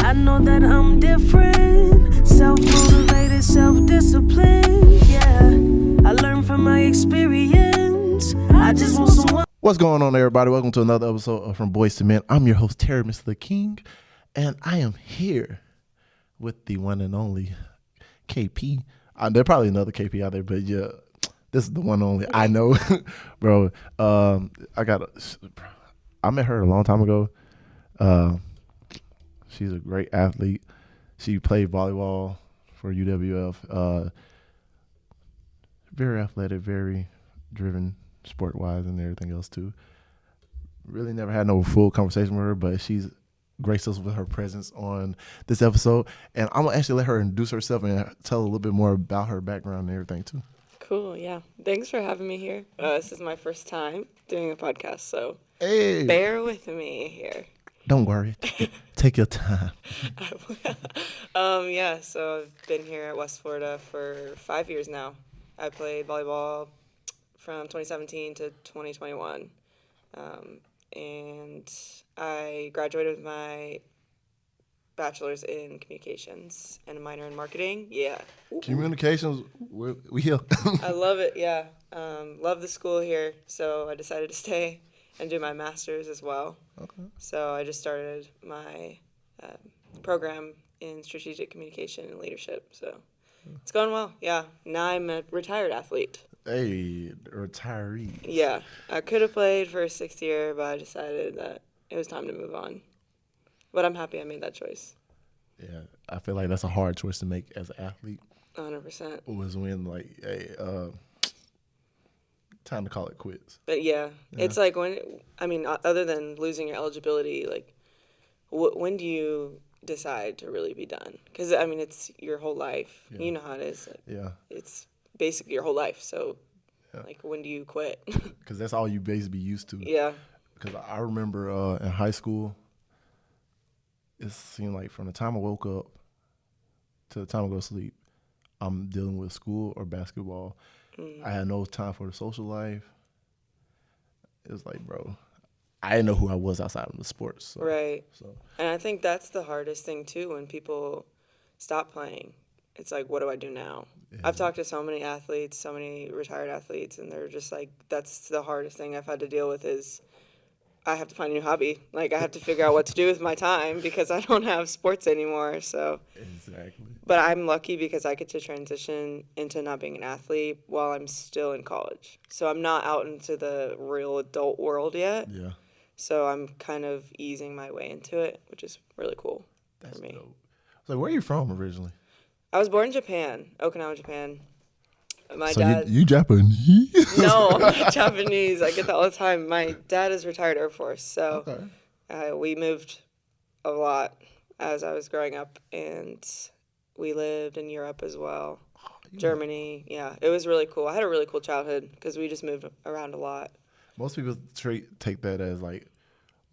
I know that I'm different, self-motivated, self-disciplined, yeah. I learned from my experience. I just want someone. What's going on, everybody? Welcome to another episode of From Boys to Men. I'm your host, Terry, Mr. The King, and I am here with the one and only KP. There's probably another KP out there, but yeah, this is the one and only I know, bro. I met her a long time ago. She's a great athlete. She played volleyball for UWF. Very athletic, very driven sport-wise and everything else too. Really never had no full conversation with her, but she's graced us with her presence on this episode. And I'm going to actually let her introduce herself and tell a little bit more about her background and everything too. Cool, yeah. Thanks for having me here. This is my first time doing a podcast, so bear with me here. Don't worry. Take your time. Yeah, so I've been here at West Florida for 5 years now. I played volleyball from 2017 to 2021. And I graduated with my bachelor's in communications and a minor in marketing. Yeah. Communications, we here. I love it, yeah. Love the school here, so I decided to stay and do my master's as well. Okay. So I just started my program in strategic communication and leadership, so it's going well, yeah. Now I'm a retired athlete. Hey, retiree. Yeah, I could have played for a sixth year, but I decided that it was time to move on. But I'm happy I made that choice. Yeah, I feel like that's a hard choice to make as an athlete. 100%. Was when, like, hey, time to call it quits. But yeah, it's like other than losing your eligibility, like, when do you decide to really be done? Because, it's your whole life. Yeah. You know how it is. Like, yeah. It's basically your whole life. So, like, when do you quit? Because that's all you basically used to. Yeah. Because I remember in high school, it seemed like from the time I woke up to the time I go to sleep, I'm dealing with school or basketball. I had no time for the social life. It was like, bro, I didn't know who I was outside of the sports. So, right. And I think that's the hardest thing, too, when people stop playing. It's like, what do I do now? Yeah. I've talked to so many athletes, so many retired athletes, and they're just like, that's the hardest thing I've had to deal with is I have to find a new hobby. Like, I have to figure out what to do with my time because I don't have sports anymore. So, exactly. But I'm lucky because I get to transition into not being an athlete while I'm still in college. So I'm not out into the real adult world yet. Yeah. So I'm kind of easing my way into it, which is really cool for me. Dope. So where are you from originally? I was born in Japan, Okinawa, Japan. My so dad. You Japanese? No, I'm not Japanese. I get that all the time. My dad is retired Air Force, so we moved a lot as I was growing up, and we lived in Europe as well. Germany, yeah. It was really cool. I had a really cool childhood because we just moved around a lot. Most people take that as like,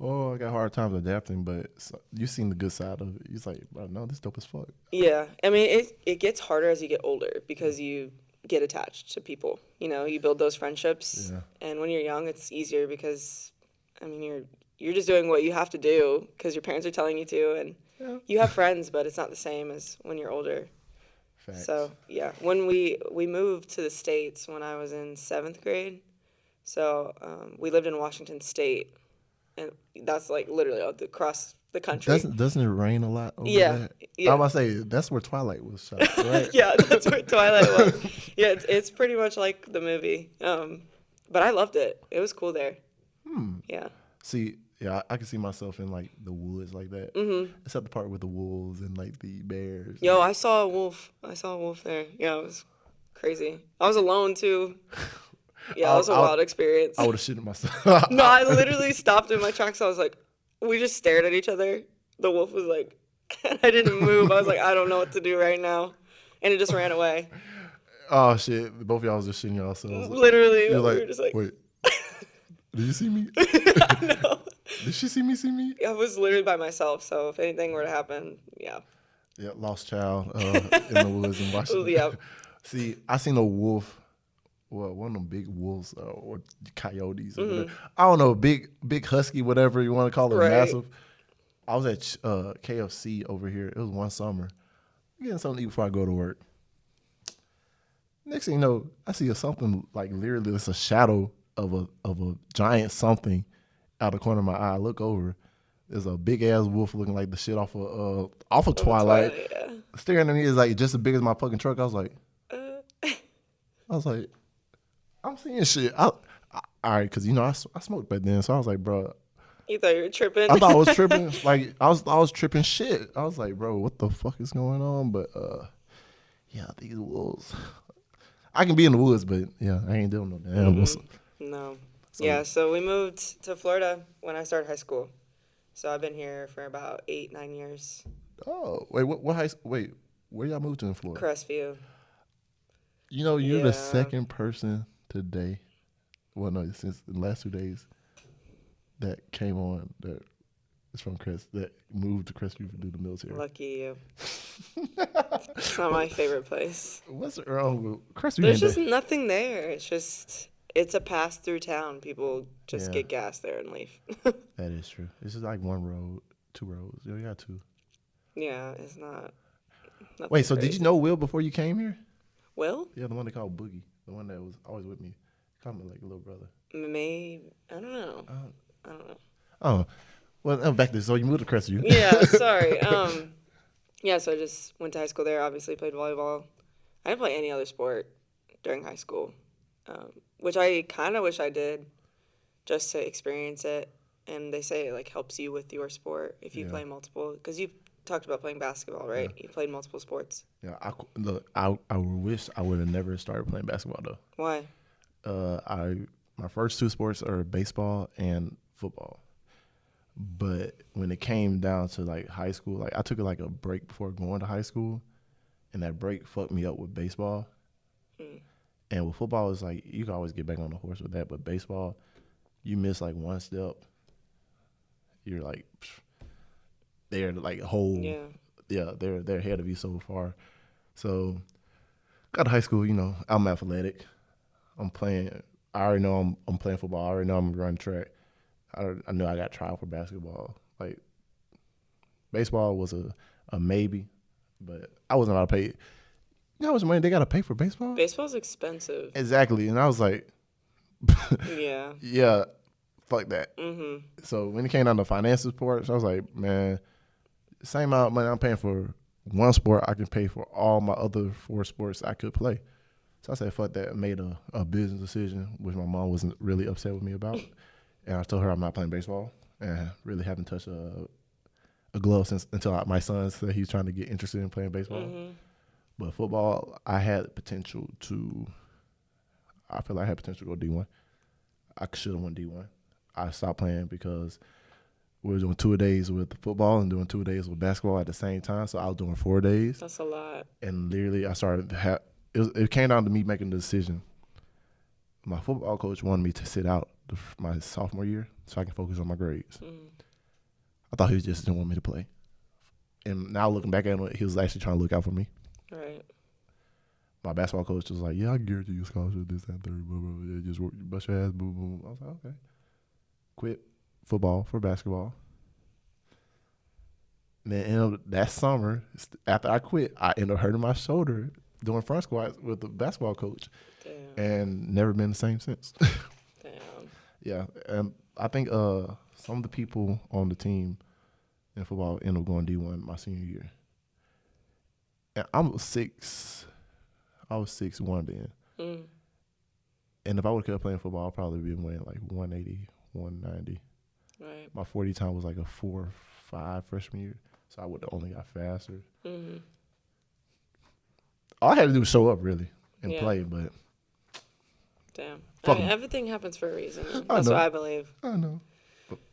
oh, I got hard times adapting, but you've seen the good side of it. It's like, bro, no, this dope as fuck. Yeah. It gets harder as you get older because you get attached to people. You know, you build those friendships. Yeah. And when you're young, it's easier because, you're just doing what you have to do because your parents are telling you to. And you have friends, but it's not the same as when you're older. Facts. So, yeah. When we moved to the States when I was in 7th grade, so we lived in Washington State. And that's like literally across the country. Doesn't it rain a lot over there? Yeah. I was about to say, that's where Twilight was shot, right? Yeah, that's where Twilight was. Yeah, it's pretty much like the movie. But I loved it. It was cool there. Yeah. See, yeah, I can see myself in like the woods like that. Mm-hmm. Except the part with the wolves and like the bears. Yo, I saw a wolf. there. Yeah, it was crazy. I was alone too. Yeah, it was a wild experience. I would have shitted myself. No, I literally stopped in my tracks. I was like, we just stared at each other. The wolf was like, and I didn't move. I was like, I don't know what to do right now. And it just ran away. Oh, shit. Both of y'all was just shitting yourselves. Literally. We were just like, wait, did you see me? No. Did she see me? I was literally by myself. So if anything were to happen, yeah. Yeah, lost child in the woods in Washington. Yeah. See, I seen a wolf. Well, one of them big wolves or coyotes. Or I don't know, big husky, whatever you want to call it, massive. I was at KFC over here. It was one summer. Getting something to eat before I go to work. Next thing you know, I see something like literally it's a shadow of a giant something out the corner of my eye. I look over. There's a big ass wolf looking like the shit off of Twilight. Yeah. Staring at me is like just as big as my fucking truck. I was like, I'm seeing shit. All right, because I smoked back then, so I was like, bro. You thought you were tripping? I thought I was tripping. Like I was tripping shit. I was like, bro, what the fuck is going on? But yeah, these wolves. I can be in the woods, but yeah, I ain't doing no damn animals. No. Yeah, so we moved to Florida when I started high school. So I've been here for about 8-9 years. Oh, wait, what high? Wait, where y'all moved to in Florida? Crestview. You know, you're the Yeah. second person today. Well, no, since the last 2 days that came on that is from that moved to Crestview to do the military. Lucky you. It's not my favorite place. What's wrong with Crestview? There's just nothing there. It's a pass-through town. People just Yeah. get gas there and leave. That is true. It's just like one road, 2 roads. You got 2. Yeah, it's not. Wait, so did crazy. you know Will before you came here? Will? Yeah, the one they called Boogie, the one that was always with me. Called me like a little brother. Maybe. I don't know. I don't know. Oh, well, back to this. So you moved to Crestview. Yeah, sorry. Yeah, so I just went to high school there. Obviously, played volleyball. I didn't play any other sport during high school, which I kind of wish I did, just to experience it. And they say it like helps you with your sport if you play multiple. Because you talked about playing basketball, right? You played multiple sports. Yeah, I wish I would have never started playing basketball though. Why? My first 2 sports are baseball and football. But when it came down to like high school, like I took like a break before going to high school, and that break fucked me up with baseball. And with football, it's like you can always get back on the horse with that, but baseball, you miss like one step, you're like they're like a whole they're ahead of you so far. So got to high school, you know, I'm athletic. I'm playing. I already know I'm playing football. I already know I'm running track. I knew I got trial for basketball. Like baseball was a maybe, but I wasn't allowed to pay. You know how much money they got to pay for baseball? Baseball's expensive. Exactly, and I was like, Yeah. yeah, fuck that. Mm-hmm. So when it came down to financial sports, I was like, man, same amount of money I'm paying for one sport, I can pay for all my other 4 sports I could play. So I said, fuck that. I made a business decision, which my mom wasn't really upset with me about. And I told her I'm not playing baseball and really haven't touched a glove until my son said he was trying to get interested in playing baseball. Mm-hmm. But football, I feel like I had potential to go D1. I should have went D1. I stopped playing because we were doing 2 days with football and doing 2 days with basketball at the same time. So I was doing 4 days. That's a lot. And literally I started it came down to me making the decision. My football coach wanted me to sit out my sophomore year so I can focus on my grades. I thought he just didn't want me to play. And now looking back at it, he was actually trying to look out for me. Right. My basketball coach was like, yeah, I guarantee you a scholarship, this, that, third, blah, blah, blah. Yeah, just bust your ass, boom, boom. I was like, okay. Quit football for basketball. And then that summer, after I quit, I ended up hurting my shoulder doing front squats with the basketball coach. Damn. And never been the same since. Damn. Yeah, and I think some of the people on the team in football ended up going D1 my senior year. And I was 6'1" then. And if I would have kept playing football, I'd probably be weighing like 180, 190. Right. My 40 time was like a 4.5 freshman year, so I would have only got faster. All I had to do was show up, really, and play, but... Damn. Fuck I mean, 'em. everything happens for a reason. I That's know. what I believe. I know.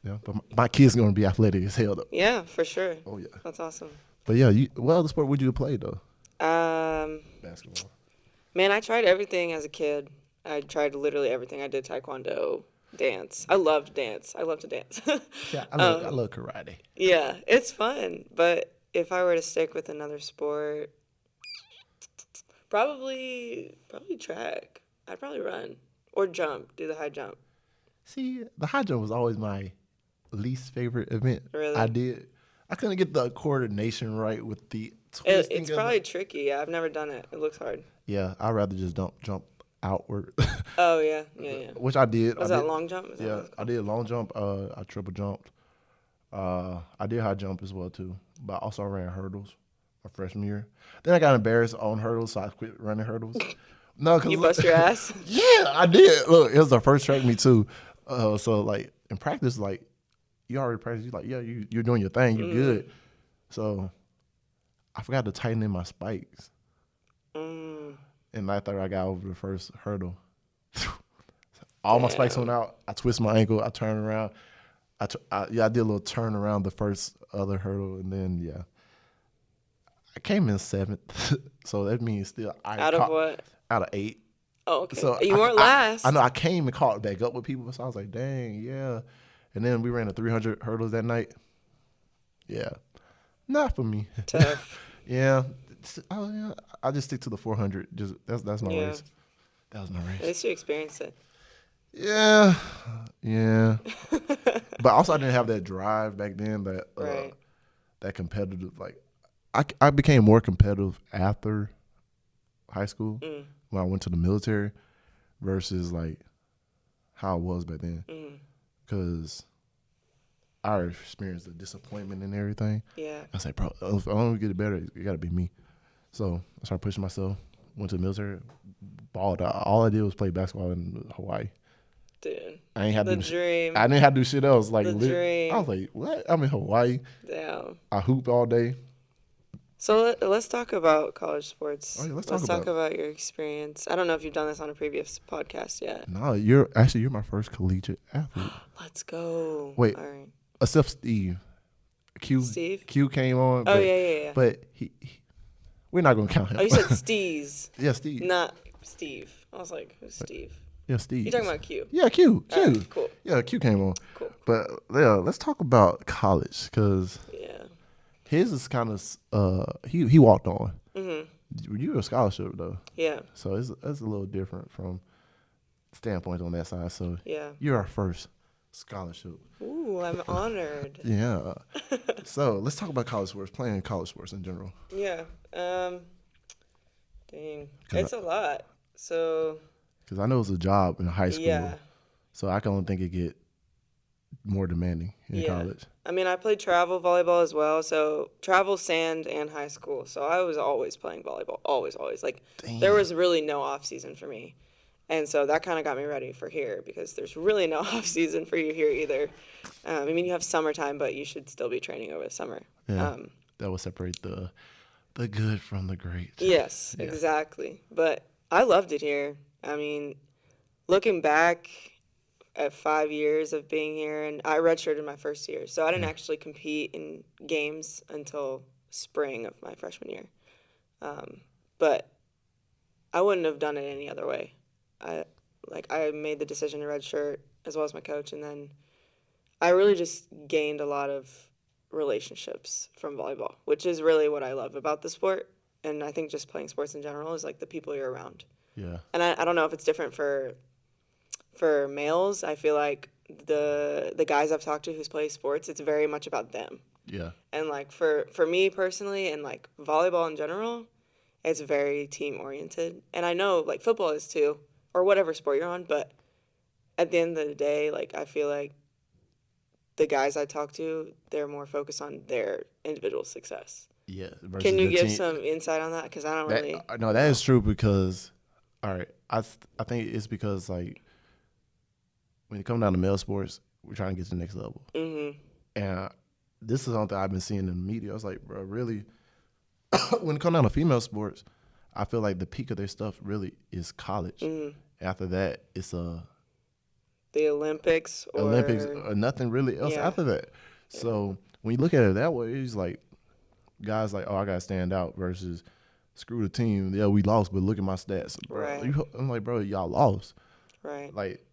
But my kid's going to be athletic as hell, though. Yeah, for sure. Oh, yeah. That's awesome. But, yeah, what other sport would you have played, though? Basketball. Man, I tried everything as a kid. I tried literally everything. I did taekwondo, dance. I loved dance. I love to dance. Yeah, I love karate. Yeah, it's fun. But if I were to stick with another sport, probably track. I'd probably run or jump, do the high jump. See, the high jump was always my least favorite event Really? I did. I couldn't get the coordination right with the twisting. It's probably tricky. Yeah, I've never done it. It looks hard. Yeah, I'd rather just jump outward. Oh yeah. Which I did. Was that long jump? Yeah, I did long jump. I triple jumped. I did high jump as well too, but I also ran hurdles my freshman year. Then I got embarrassed on hurdles, so I quit running hurdles. No, because You bust your ass. Yeah, I did. Look, it was the first track meet too. So like in practice, like you already practice. You like, yeah, you're doing your thing. You're good. So I forgot to tighten in my spikes. And I thought I got over the first hurdle. All my spikes went out. I twist my ankle. I turn around. I did a little turn around the first other hurdle, and then I came in 7th. So that means still Out of what? Out of 8. Oh, okay. So You weren't last. I know. I came and caught back up with people, so I was like, dang, yeah. And then we ran the 300 hurdles that night. Yeah, not for me. Tough. Yeah. I just stick to the 400. Just that's my race. That was my race. At least you experienced it. Yeah. But also I didn't have that drive back then. That competitive. Like I became more competitive after high school when I went to the military versus like how I was back then. Because I experienced the disappointment and everything. Yeah. I was like, bro, if I want to get it better, it got to be me. So I started pushing myself, went to the military, balled out. All I did was play basketball in Hawaii. Dude. I ain't had the to dream. I didn't have to do shit else. Like, dream. I was like, what? I'm in Hawaii. Damn. I hooped all day. So let's talk about college sports. Oh, yeah, let's talk about your experience. I don't know if you've done this on a previous podcast yet. No, you're my first collegiate athlete. Let's go. Wait, all right. Except Steve. Steve? Q came on. Oh, yeah. But he we're not going to count him. Oh, you said Steez. Yeah, Steve. Not Steve. I was like, who's Steve? Yeah, Steve. You're talking about Q. Yeah, Q. Right, cool. Yeah, Q came on. Cool. But yeah, let's talk about college because his is kind of he walked on. You were a scholarship though. Yeah. So it's a little different from standpoint on that side. So yeah, you're our first scholarship. Ooh, I'm honored. Yeah. So let's talk about college sports. Playing college sports in general. Yeah. Dang, it's a lot. So. Because I know it's a job in high school. Yeah. So I can only think it get more demanding in college. I mean, I played travel volleyball as well. So travel, sand, and high school. So I was always playing volleyball. Always. Like, there was really no off season for me. And so that kind of got me ready for here because there's really no off season for you here either. I mean, you have summertime, but you should still be training over the summer. Yeah. That will separate the good from the great. Yes, exactly. But I loved it here. I mean, looking back at 5 years of being here, and I redshirted my first year, so I didn't actually compete in games until spring of my freshman year. But I wouldn't have done it any other way. I made the decision to redshirt as well as my coach, and then I really just gained a lot of relationships from volleyball, which is really what I love about the sport. And I think just playing sports in general is like the people you're around. Yeah. And I don't know if it's different for males. I feel like the guys I've talked to who's play sports, it's very much about them. Yeah. And like for me personally and like volleyball in general, it's very team oriented. And I know like football is too, or whatever sport you're on, but at the end of the day, like I feel like the guys I talk to, they're more focused on their individual success. Yeah. Can you give some insight on that? Because I don't really. No, that is true because, all right, I think it's because like when you come down to male sports, we're trying to get to the next level. Mm-hmm. And this is something I've been seeing in the media. I was like, bro, really, when it comes down to female sports, I feel like the peak of their stuff really is college. Mm-hmm. After that, it's the Olympics or nothing really else after that. Yeah. So when you look at it that way, it's like guys like, oh, I got to stand out versus screw the team. Yeah, we lost, but look at my stats. Bro, right. I'm like, bro, y'all lost. Right. Like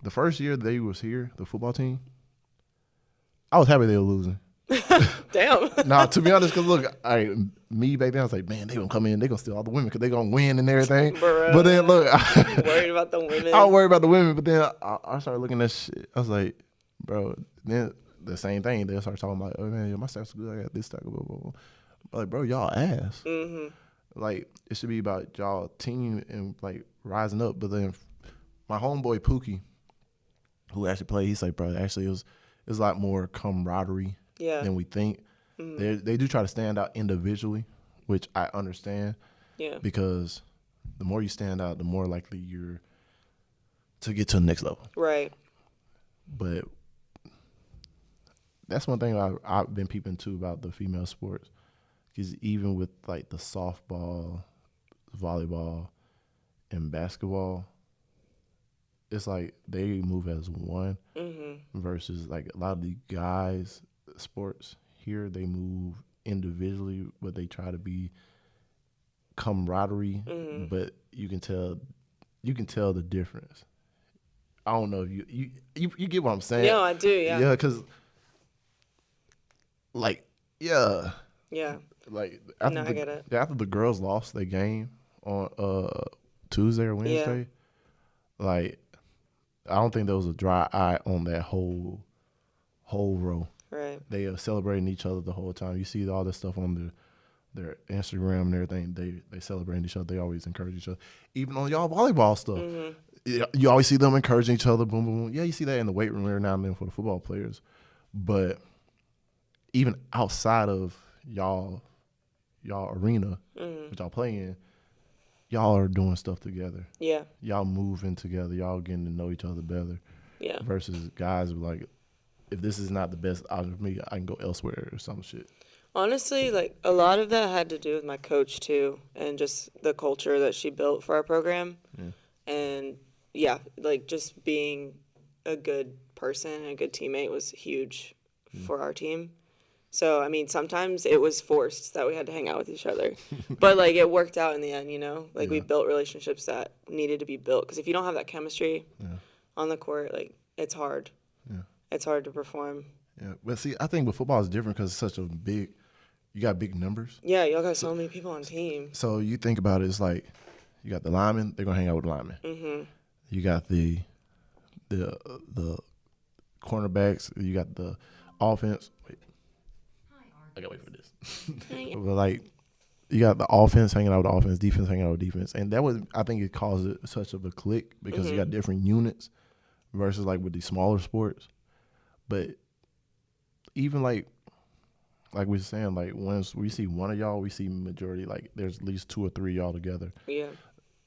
the first year they was here, the football team, I was happy they were losing. Damn. Nah, to be honest, because look, me back then, I was like, man, they going to come in, they going to steal all the women because they going to win and everything. Bro, but then, look. Worried about the women. I was worried about the women, but then I started looking at shit. I was like, bro, then the same thing. They'll start talking about, oh man, my stats are good. I got this stack, blah blah blah. Like, bro, y'all ass. Like, it should be about y'all team and like rising up. But then my homeboy Pookie, who actually played, he's like, bro, actually it was a lot more camaraderie than we think. They do try to stand out individually, which I understand. Yeah. Because the more you stand out, the more likely you're to get to the next level. Right. But that's one thing I've been peeping too about the female sports. Because even with like the softball, volleyball, and basketball, it's like they move as one versus like a lot of the guys sports here, they move individually, but they try to be camaraderie, but you can tell the difference. I don't know if you get what I'm saying. Yeah, I do. Yeah. Yeah, because like Yeah. like I get it. after the girls lost their game on Tuesday or Wednesday, like I don't think there was a dry eye on that whole row. Right. They are celebrating each other the whole time. You see all this stuff on their Instagram and everything. They celebrate each other. They always encourage each other. Even on y'all volleyball stuff, you always see them encouraging each other. Boom, boom, boom. Yeah, you see that in the weight room every now and then for the football players. But even outside of y'all arena, which y'all play in, y'all are doing stuff together. Yeah. Y'all moving together. Y'all getting to know each other better. Yeah. Versus guys like, if this is not the best out of me, I can go elsewhere or some shit. Honestly, like a lot of that had to do with my coach too, and just the culture that she built for our program. And yeah, like just being a good person and a good teammate was huge for our team. So, I mean, sometimes it was forced that we had to hang out with each other. But, like, it worked out in the end, you know? Like, we built relationships that needed to be built. Because if you don't have that chemistry on the court, like, it's hard. Yeah. It's hard to perform. Yeah. But, see, I think with football it's different because it's such a big – you got big numbers. Yeah, y'all got so many people on team. So, you think about it, it's like you got the linemen, they're going to hang out with the linemen. You got the cornerbacks, you got the offense. Wait. I gotta wait for this. But like, you got the offense hanging out with the offense, defense hanging out with defense, and that was, I think, it caused it such of a clique because you got different units versus like with these smaller sports. But even like we were saying, like once we see one of y'all, we see majority, like there's at least 2 or 3 y'all together. Yeah.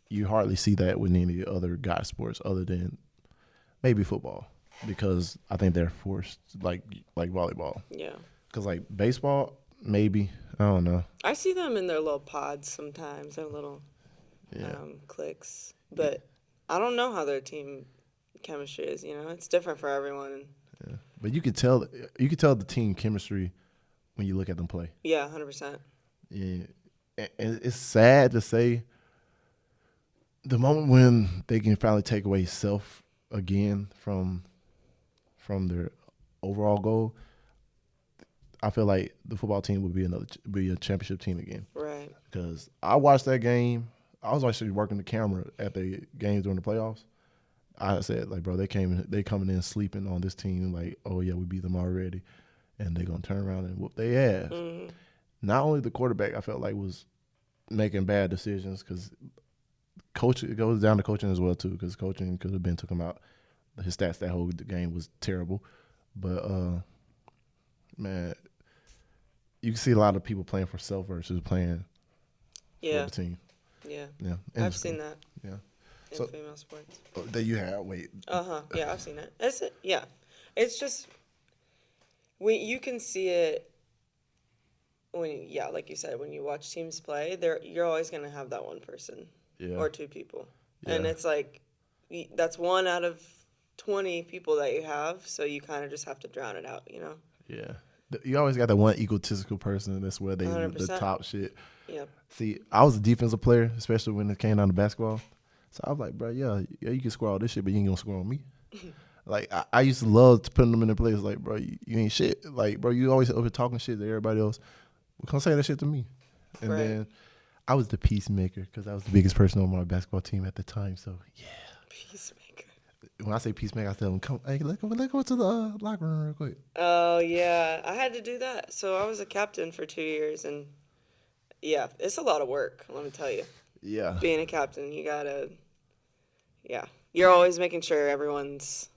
You hardly see that with any other guy sports other than maybe football because I think they're forced like volleyball. Yeah. Because, like, baseball, maybe. I don't know. I see them in their little pods sometimes, their little cliques. But I don't know how their team chemistry is, you know? It's different for everyone. Yeah. But you could tell the team chemistry when you look at them play. Yeah, 100%. Yeah. And it's sad to say the moment when they can finally take away self again from their overall goal, I feel like the football team would be a championship team again. Right. Because I watched that game. I was actually working the camera at the games during the playoffs. I said, like, bro, they coming in sleeping on this team. Like, oh yeah, we beat them already, and they're gonna turn around and whoop their ass. Not only the quarterback, I felt like was making bad decisions because it goes down to coaching as well too. Because coaching could have been took him out. His stats that whole game was terrible, but man. You can see a lot of people playing for self versus playing for the team. Yeah. Yeah. I've seen that. Yeah. In female sports. That you have. Wait. Yeah, I've seen it. It's just you can see it like you said, when you watch teams play, you're always gonna have that one person or 2 people, and it's like that's 1 out of 20 people that you have, so you kind of just have to drown it out, you know? Yeah. You always got that one egotistical person that's where they 100%. the top shit. Yep. See, I was a defensive player, especially when it came down to basketball. So I was like, bro, yeah, you can score all this shit, but you ain't gonna score on me. Like I used to love putting them in the place. Like, bro, you ain't shit. Like, bro, you always over talking shit to everybody else. Well, come say that shit to me. And then I was the peacemaker because I was the biggest person on my basketball team at the time. So yeah. Peacemaker. when I say peacemaker, I tell them, come, hey, let's go to the locker room real quick. Oh, yeah. I had to do that. So I was a captain for 2 years, and yeah, it's a lot of work, let me tell you. Yeah. Being a captain, you gotta, yeah. You're always making sure everyone's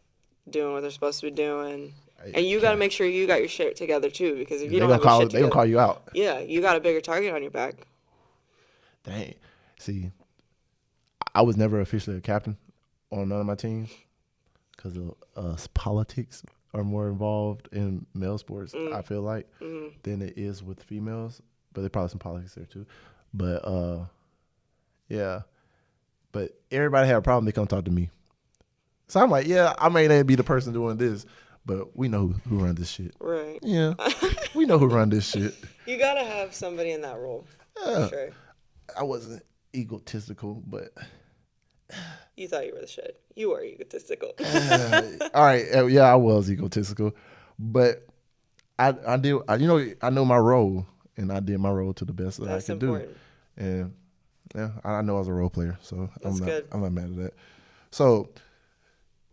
doing what they're supposed to be doing. And you gotta make sure you got your shit together, too, because if you don't have your shit They gonna together, call you out. yeah, you got a bigger target on your back. Dang. See, I was never officially a captain on none of my teams because of politics are more involved in male sports, I feel like, than it is with females. But there's probably some politics there too. But yeah. But everybody had a problem, they come talk to me. So I'm like, yeah, I may not be the person doing this, but we know who run this shit. Right. Yeah. We know who run this shit. You gotta have somebody in that role. Yeah. For sure. I wasn't egotistical, but You thought you were the shit. You were egotistical. all right, yeah, I was egotistical, but I know my role, and I did my role to the best that That's I could important. do, and yeah, I know I was a role player, so That's good. I'm not mad at that. So,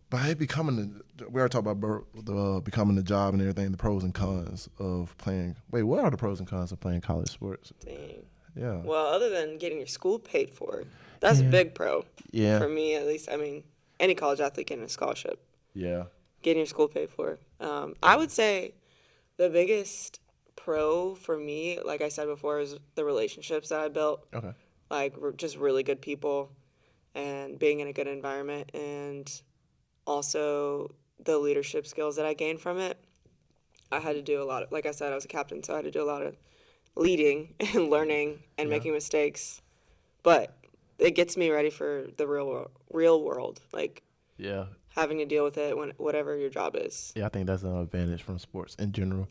by it becoming, we already talked about becoming the job and everything, the pros and cons of playing. Wait, what are the pros and cons of playing college sports? Dang. Yeah. Well, other than getting your school paid for, that's a big pro. Yeah. For me, at least. I mean, any college athlete getting a scholarship, Yeah. getting your school paid for. I would say the biggest pro for me, like I said before, is the relationships that I built. Okay. Like, just really good people and being in a good environment, and also the leadership skills that I gained from it. I had to do a lot of, like I said, I was a captain, so I had to do a lot of leading and learning and making mistakes. But it gets me ready for the real world, like Yeah. having to deal with it when whatever your job is. Yeah, I think that's an advantage from sports in general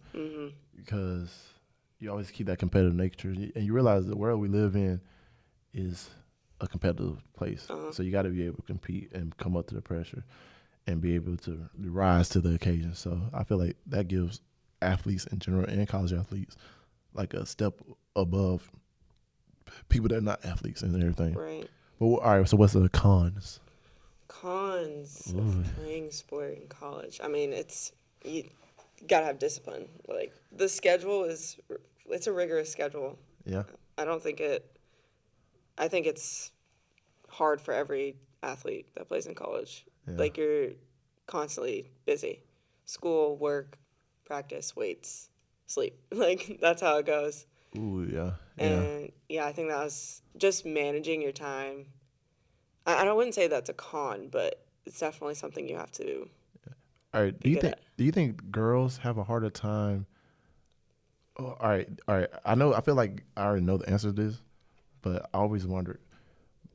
because you always keep that competitive nature, and you realize the world we live in is a competitive place. So you got to be able to compete and come up to the pressure and be able to rise to the occasion. So I feel like that gives athletes in general and college athletes like a step above people that are not athletes and everything. Right. But all right, so what's the cons? Cons of playing sport in college. I mean, you gotta have discipline. Like, the schedule it's a rigorous schedule. Yeah. I think it's hard for every athlete that plays in college. Yeah. Like, you're constantly busy. School, work, practice, weights, sleep. Like, that's how it goes. Ooh, yeah. And yeah, I think that was just managing your time. I wouldn't say that's a con, but it's definitely something you have to. All right. Do you think girls have a harder time? Oh, all right. I feel like I already know the answer to this, but I always wondered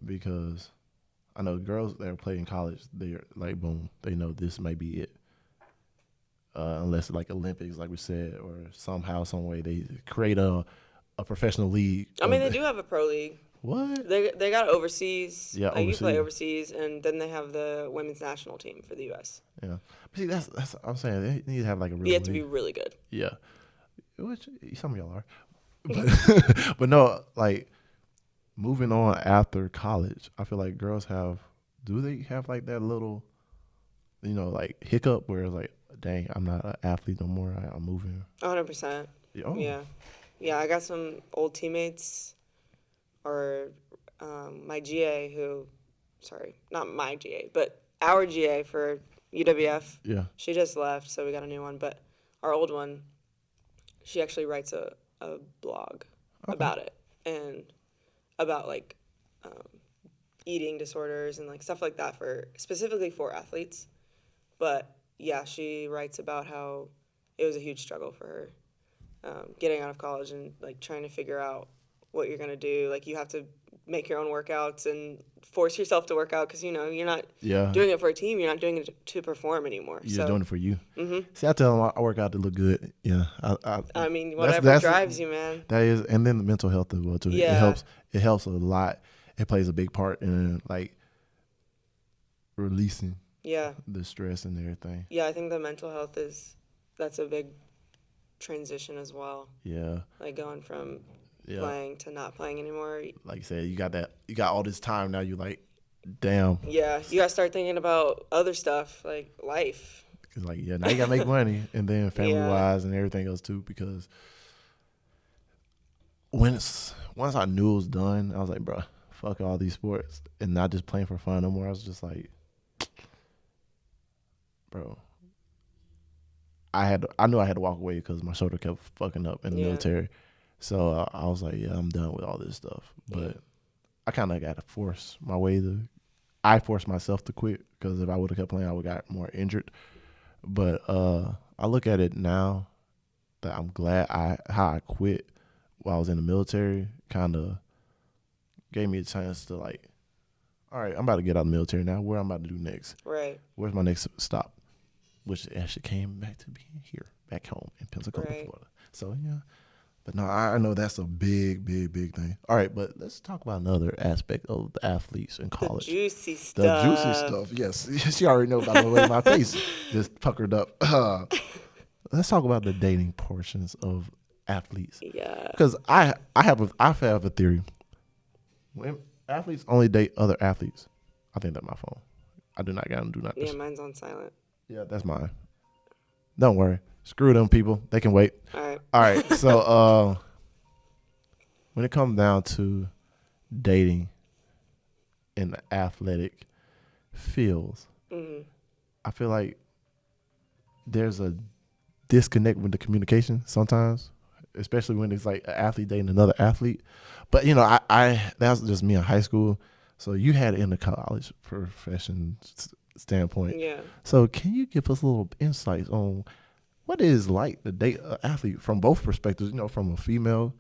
because I know girls that play in college, they're like, boom, they know this may be it. Unless like Olympics, like we said, or somehow, some way they create a professional league. I mean, they do have a pro league. What? They got overseas. Yeah, like, you play overseas. overseas, and then they have the women's national team for the U.S. Yeah. But see, that's I'm saying they need to have like a real You have to league. be really good. Yeah. Which some of y'all are. But, but no, like moving on after college, I feel like girls do they have like that little, like hiccup where it's like, dang, I'm not an athlete no more. I'm moving. 100%. Oh. Yeah. Yeah, I got some old teammates, or my GA not my GA, but our GA for UWF. Yeah. She just left, so we got a new one. But our old one, she actually writes a blog about it, and about like eating disorders and like stuff like that specifically for athletes. But yeah, she writes about how it was a huge struggle for her getting out of college and like trying to figure out what you're gonna do. Like, you have to make your own workouts and force yourself to work out because you're not doing it for a team. You're not doing it to perform anymore. You're doing it for you. Mm-hmm. See, I tell them I work out to look good. Yeah. I mean, whatever drives you, man. That is, and then the mental health as well too. Yeah. It helps a lot. It plays a big part in like releasing the stress and everything. Yeah, I think the mental health that's a big transition as well. Yeah. Like, going from playing to not playing anymore. Like you said, you got all this time now. You like, Damn. Yeah, you gotta start thinking about other stuff like life. Cause like now you gotta make money, and then family Yeah. wise and everything else too. Because once I knew it was done, I was like, bro, fuck all these sports and not just playing for fun no more. I was just like, bro, I knew I had to walk away because my shoulder kept fucking up in the Yeah. military. So I was like, yeah, I'm done with all this stuff. But I kind of got to force my way to. I forced myself to quit because if I would have kept playing, I would have got more injured. But I look at it now that I'm glad how I quit while I was in the military. Kind of gave me a chance to like, all right, I'm about to get out of the military now. What I'm about to do next? Right. Where's my next stop? Which actually came back to being here, back home in Pensacola, Right. Florida. So yeah, but no, I know that's a big thing. All right, but let's talk about another aspect of the athletes in The college. juicy The stuff. juicy stuff, yes. She already know by the way my face just puckered up. Let's talk about the dating portions of athletes. Yeah. Because I have a theory. When athletes only date other athletes, I think that's my phone. I do not got them do not. Yeah, mine's on silent. Yeah, that's mine. Don't worry. Screw them people. They can wait. All right. All right. So when it comes down to dating in the athletic fields, Mhm. I feel like there's a disconnect with the communication sometimes, especially when it's like an athlete dating another athlete. But you know, I that was just me in high school. So you had it in the college profession standpoint. Yeah. So can you give us a little insights on what it is like to date an athlete from both perspectives? You know, from a female,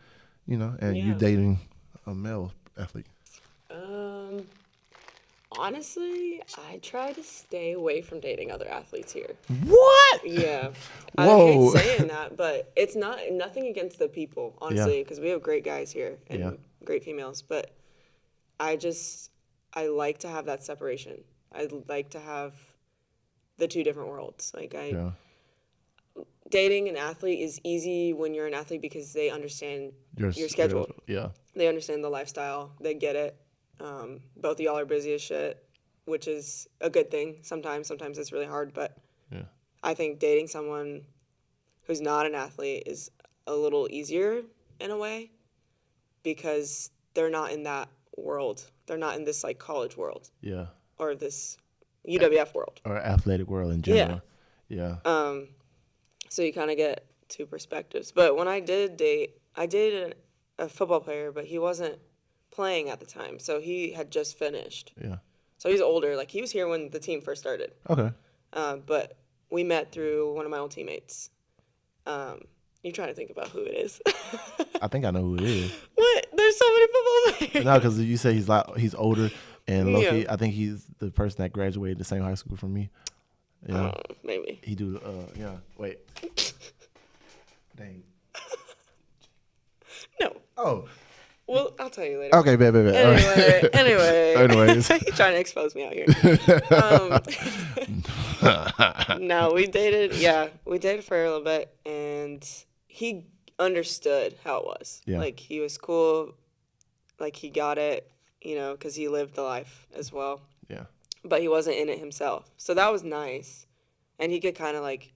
you know, and you Yeah. dating a male athlete. Honestly, I try to stay away from dating other athletes here. What? Yeah. Whoa. I hate saying that, but it's nothing against the people, honestly, because we have great guys here and Yeah. great females, but I like to have that separation. I like to have the two different worlds. Like Yeah. dating an athlete is easy when you're an athlete because they understand your schedule. Yeah. They understand the lifestyle. They get it. Both of y'all are busy as shit, which is a good thing sometimes. Sometimes it's really hard, but Yeah. I think dating someone who's not an athlete is a little easier in a way because they're not in that world. They're not in this like college world Yeah. or this UWF world. Or athletic world in general. Yeah. So you kind of get two perspectives. But when I did date, I dated a football player, but he wasn't playing at the time. So he had just finished. Yeah. So he's older. Like he was here when the team first started. Okay. But we met through one of my old teammates. You're trying to think about who it is. I think I know who it is. What? There's so many football players. No, because you say he's older, and Loki, Yeah. I think he's the person that graduated the same high school from me. Yeah. Maybe. He do. Yeah. Wait. Dang. No. Oh. Well, I'll tell you later. Okay. Bad. Anyway. Anyways. You're trying to expose me out here. No, we dated. Yeah, we dated for a little bit, and he understood how it was. Yeah. Like he was cool. Like he got it, you know, because he lived the life as well. Yeah. But he wasn't in it himself, so that was nice, and he could kind of like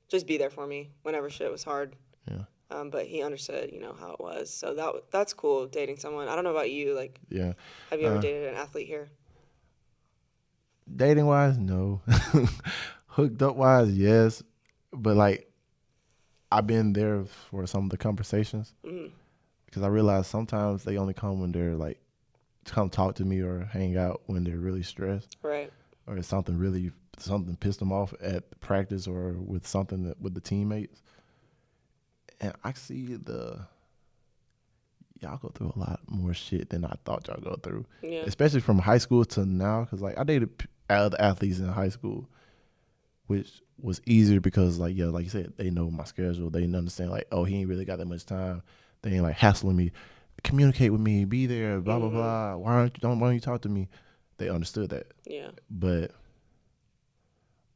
just be there for me whenever shit was hard. Yeah. But he understood, you know, how it was. So that's cool dating someone. I don't know about you. Like, Yeah. have you ever dated an athlete here? Dating wise, no. Hooked up wise, yes. But like, I've been there for some of the conversations because I realize sometimes they only come when they're like, come talk to me or hang out when they're really stressed. Right. Or if something pissed them off at practice or with something with the teammates. And I see y'all go through a lot more shit than I thought y'all go through. Yeah. Especially from high school to now, because like I dated other athletes in high school, which was easier because like you said, they know my schedule. They understand like, oh, he ain't really got that much time. They ain't like hassling me, communicate with me, be there, blah blah blah. Why don't you talk to me? They understood that. Yeah. But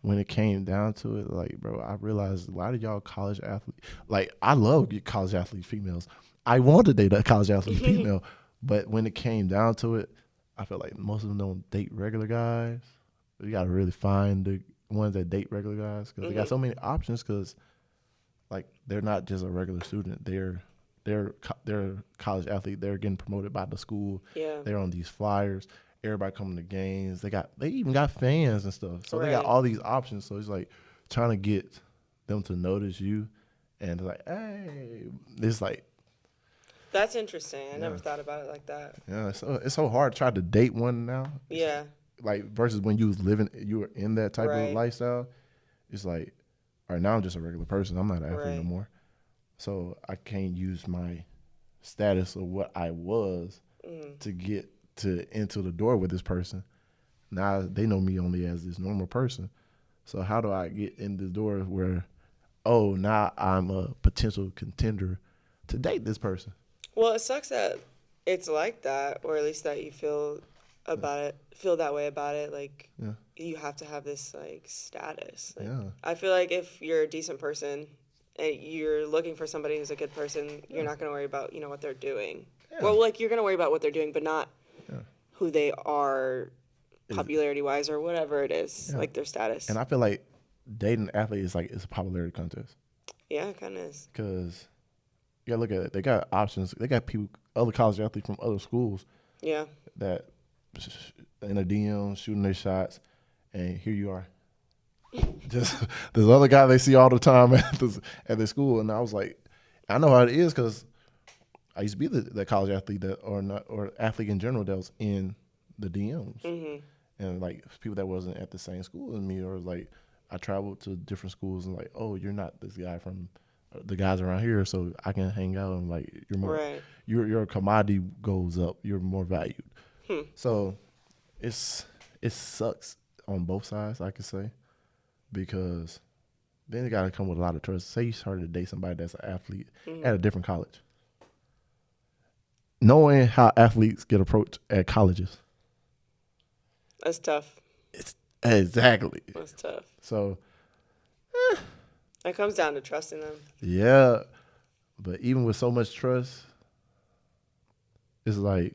when it came down to it, like, bro, I realized a lot of y'all college athletes, like, I love college athlete females. I want to date a college athlete female, but when it came down to it, I feel like most of them don't date regular guys. You gotta really find the ones that date regular guys because they got so many options. Because like they're not just a regular student. They're a college athlete. They're getting promoted by the school. Yeah. They're on these flyers. Everybody coming to games. They even got fans and stuff. So they got all these options. So it's like trying to get them to notice you, and it's like, hey, it's like. That's interesting. I never thought about it like that. Yeah, it's so hard to try to date one now. Yeah. Like versus when you were in that type of lifestyle. It's like, all right, now I'm just a regular person. I'm not an athlete no more. So I can't use my status of what I was to get into the door with this person. Now they know me only as this normal person. So how do I get in the door where, oh, now I'm a potential contender to date this person? Well, it sucks that it's like that, or at least that you feel that way about it. Like you have to have this like status. Like, I feel like if you're a decent person and you're looking for somebody who's a good person, you're not going to worry about, what they're doing. Well, like you're going to worry about what they're doing, but not who they are popularity-wise or whatever it is, like their status. And I feel like dating athletes it's a popularity contest. Yeah, it kind of is. Because you gotta look at it. They got options. They got other college athletes from other schools. Yeah. That in a DM shooting their shots, and here you are. Just this other guy they see all the time at the school, and I was like, I know how it is because I used to be the college athlete or athlete in general that was in the DMs, and like people that wasn't at the same school as me, or like I traveled to different schools and like, oh, you're not this guy from the guys around here, so I can hang out and like you're more your commodity goes up, you're more valued. So it sucks on both sides, I could say, because then you got to come with a lot of trust. Say you started to date somebody that's an athlete at a different college, knowing how athletes get approached at colleges. That's tough. Exactly. That's tough. So it comes down to trusting them. Yeah. But even with so much trust, it's like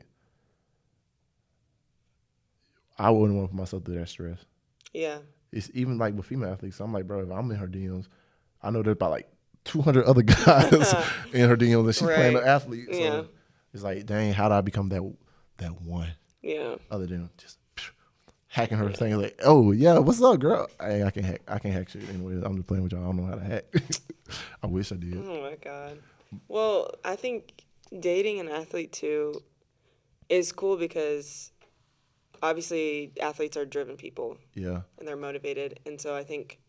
I wouldn't want to put myself through that stress. Yeah. It's even like with female athletes. I'm like, bro, if I'm in her DMs, I know there's about like 200 other guys in her DMs and she's playing an athlete. So it's like, dang, how do I become that one? Yeah. Other than just hacking her thing like, oh yeah, what's up, girl? Hey, I can't hack shit anyway. I'm just playing with y'all. I don't know how to hack. I wish I did. Oh my God. Well, I think dating an athlete too is cool because obviously athletes are driven people. Yeah. And they're motivated. And so I think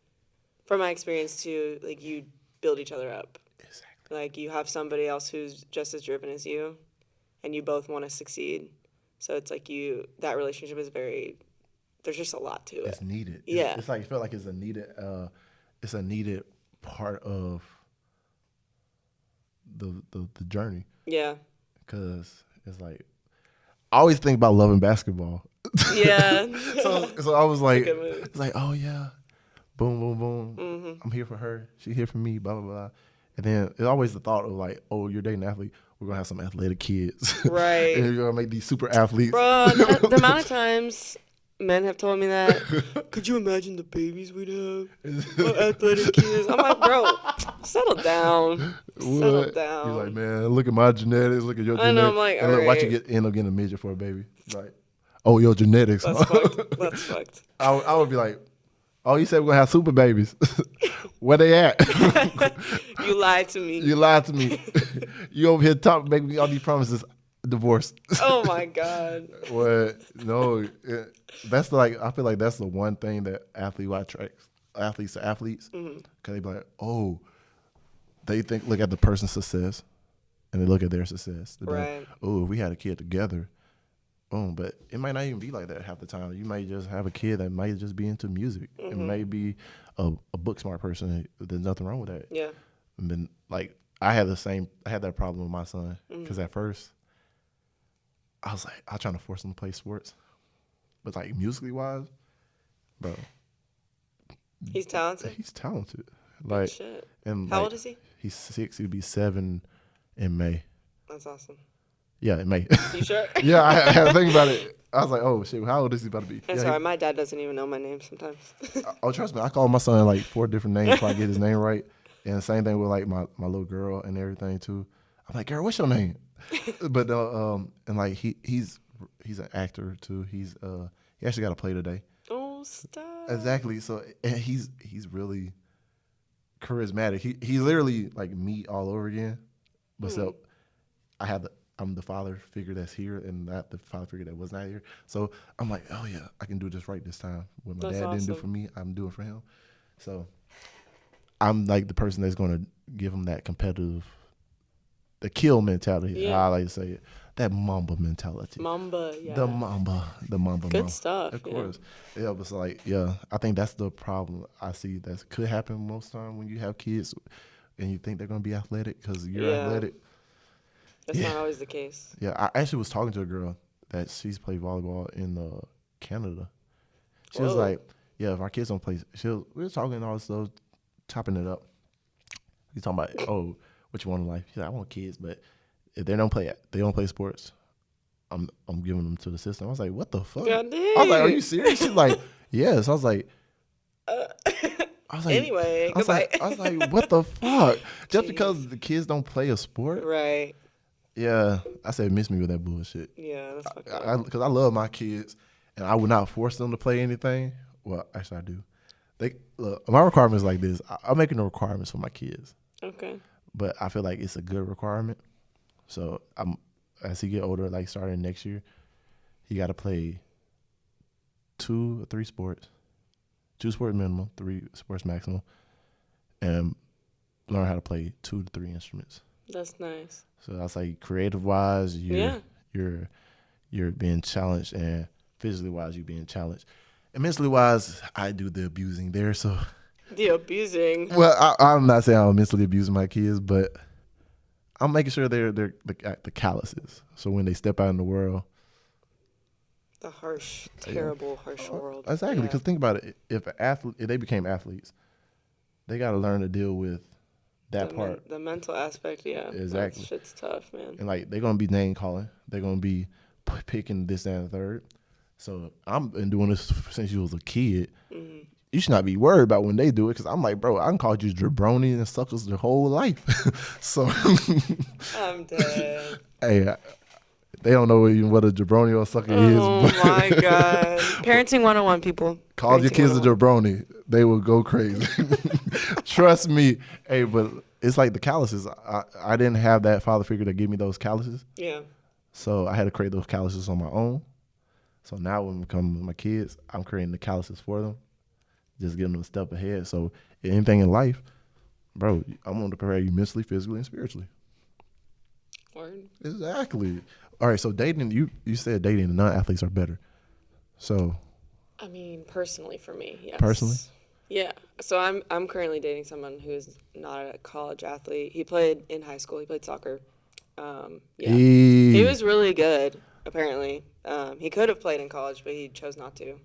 from my experience too, like you build each other up. Exactly. Like you have somebody else who's just as driven as you and you both want to succeed. So it's like that relationship is there's just a lot to it. It's needed. Yeah. It's like, I feel like it's a needed part of the journey. Yeah. Because it's like, I always think about loving basketball. Yeah. so I was like, it's like, oh yeah, boom, boom, boom. Mm-hmm. I'm here for her. She's here for me, blah, blah, blah. And then it's always the thought of like, oh, you're dating an athlete. We're going to have some athletic kids. Right. And you're going to make these super athletes. Bro, the amount of times men have told me that. Could you imagine the babies we'd have? What athletic kids? I'm like, bro, settle down. Settle down. You're like, man, look at my genetics. Look at your genetics. I know, I'm like, all right. Watch you end up getting a midget for a baby. Like, oh, your genetics. That's fucked. That's fucked. I would be like, oh, you said we're going to have super babies. Where they at? You lied to me. You lied to me. You over here making me all these promises. Divorce. Oh my God. Well, no, that's like, I feel like that's the one thing that attracts athletes to athletes. Because they be like, oh, they look at the person's success and they look at their success. They're like, oh, if we had a kid together, boom. But it might not even be like that half the time. You might just have a kid that might just be into music. It may be a book smart person. There's nothing wrong with that. Yeah. And then like I had that problem with my son because at first I was like, I'm trying to force him to play sports, but like musically wise, bro, he's talented. He's talented. Like, shit. And how old is he? He's 6. He'll be 7 in May. That's awesome. Yeah, it may. You sure? Yeah, I had to think about it. I was like, oh shit, how old is he about to be? That's yeah, right. My dad doesn't even know my name sometimes. Oh, trust me, I call my son like 4 different names before I get his name right. And same thing with like my little girl and everything too. I'm like, girl, what's your name? But and like he's an actor too. He actually got to play today. Oh, stop. Exactly. So and he's really charismatic. He's literally like me all over again. But so I'm the father figure that's here and not the father figure that was not here. So I'm like, oh yeah, I can do this right this time. What my That's dad didn't do awesome. for me, I'm doing for him. So I'm like the person that's going to give him that competitive, the kill mentality. Yeah. I like to say it. That Mamba mentality. Mamba, yeah. The Mamba. Good Mamba. stuff. Of yeah. course. Yeah, but it's like, yeah, I think that's the problem I see that could happen most time when you have kids and you think they're going to be athletic because you're Yeah. athletic. That's Yeah. not always the case. Yeah, I actually was talking to a girl that she's played volleyball in Canada. She was Whoa. like, yeah, if our kids don't play, we were talking all this stuff, chopping it up. He's talking about, oh, what you want in life? She's like, I want kids, but if they don't play sports, I'm giving them to the system. I was like, what the fuck? God I was like, are dang. you serious? She's like, yes. I was like, Anyway, goodbye. I was like, what the fuck? Just because the kids don't play a sport? Right. Yeah. I said, miss me with that bullshit. Yeah, that's fucked up. Because I love my kids, and I would not force them to play anything. Well, actually, I do. Look, my requirement is like this. I'm making the requirements for my kids, Okay. but I feel like it's a good requirement. So as he get older, like starting next year, he got to play 2 or 3 sports, 2 sports minimum, 3 sports maximum, and learn how to play 2 to 3 instruments. That's nice. So that's like creative wise, you're being challenged, and physically wise, you're being challenged, and mentally wise, I do the abusing there. So, The abusing. well, I'm not saying I'm mentally abusing my kids, but I'm making sure they're the calluses. So when they step out in the world, The harsh, terrible, harsh world. exactly. Yeah. Because think about it: if they became athletes, they got to learn to deal with that part. The mental aspect, yeah. Exactly. That shit's tough, man. And like they're gonna be name calling, they're gonna be picking this, that, and the third. So I've been doing this since you was a kid. Mm-hmm. You should not be worried about when they do it, because I'm like, bro, I can call you jabroni and suckers your whole life. So I'm dead. hey, they don't know even what a jabroni or a sucker Oh is. But my God. Parenting 101, people. call your Parenting kids a 101. jabroni, they will go crazy. Trust me. Hey, but it's like the calluses. I didn't have that father figure to give me those calluses. Yeah. So I had to create those calluses on my own. So now when it comes to my kids, I'm creating the calluses for them, just getting them a step ahead. So anything in life, bro, I'm going to prepare you mentally, physically, and spiritually. Word. Exactly. All right, so dating, you said dating and non-athletes are better. So I mean, personally for me, yes. Personally? Yeah. So I'm currently dating someone who's not a college athlete. He played in high school. He played soccer. Yeah. He was really good, apparently. He could have played in college, but he chose not to.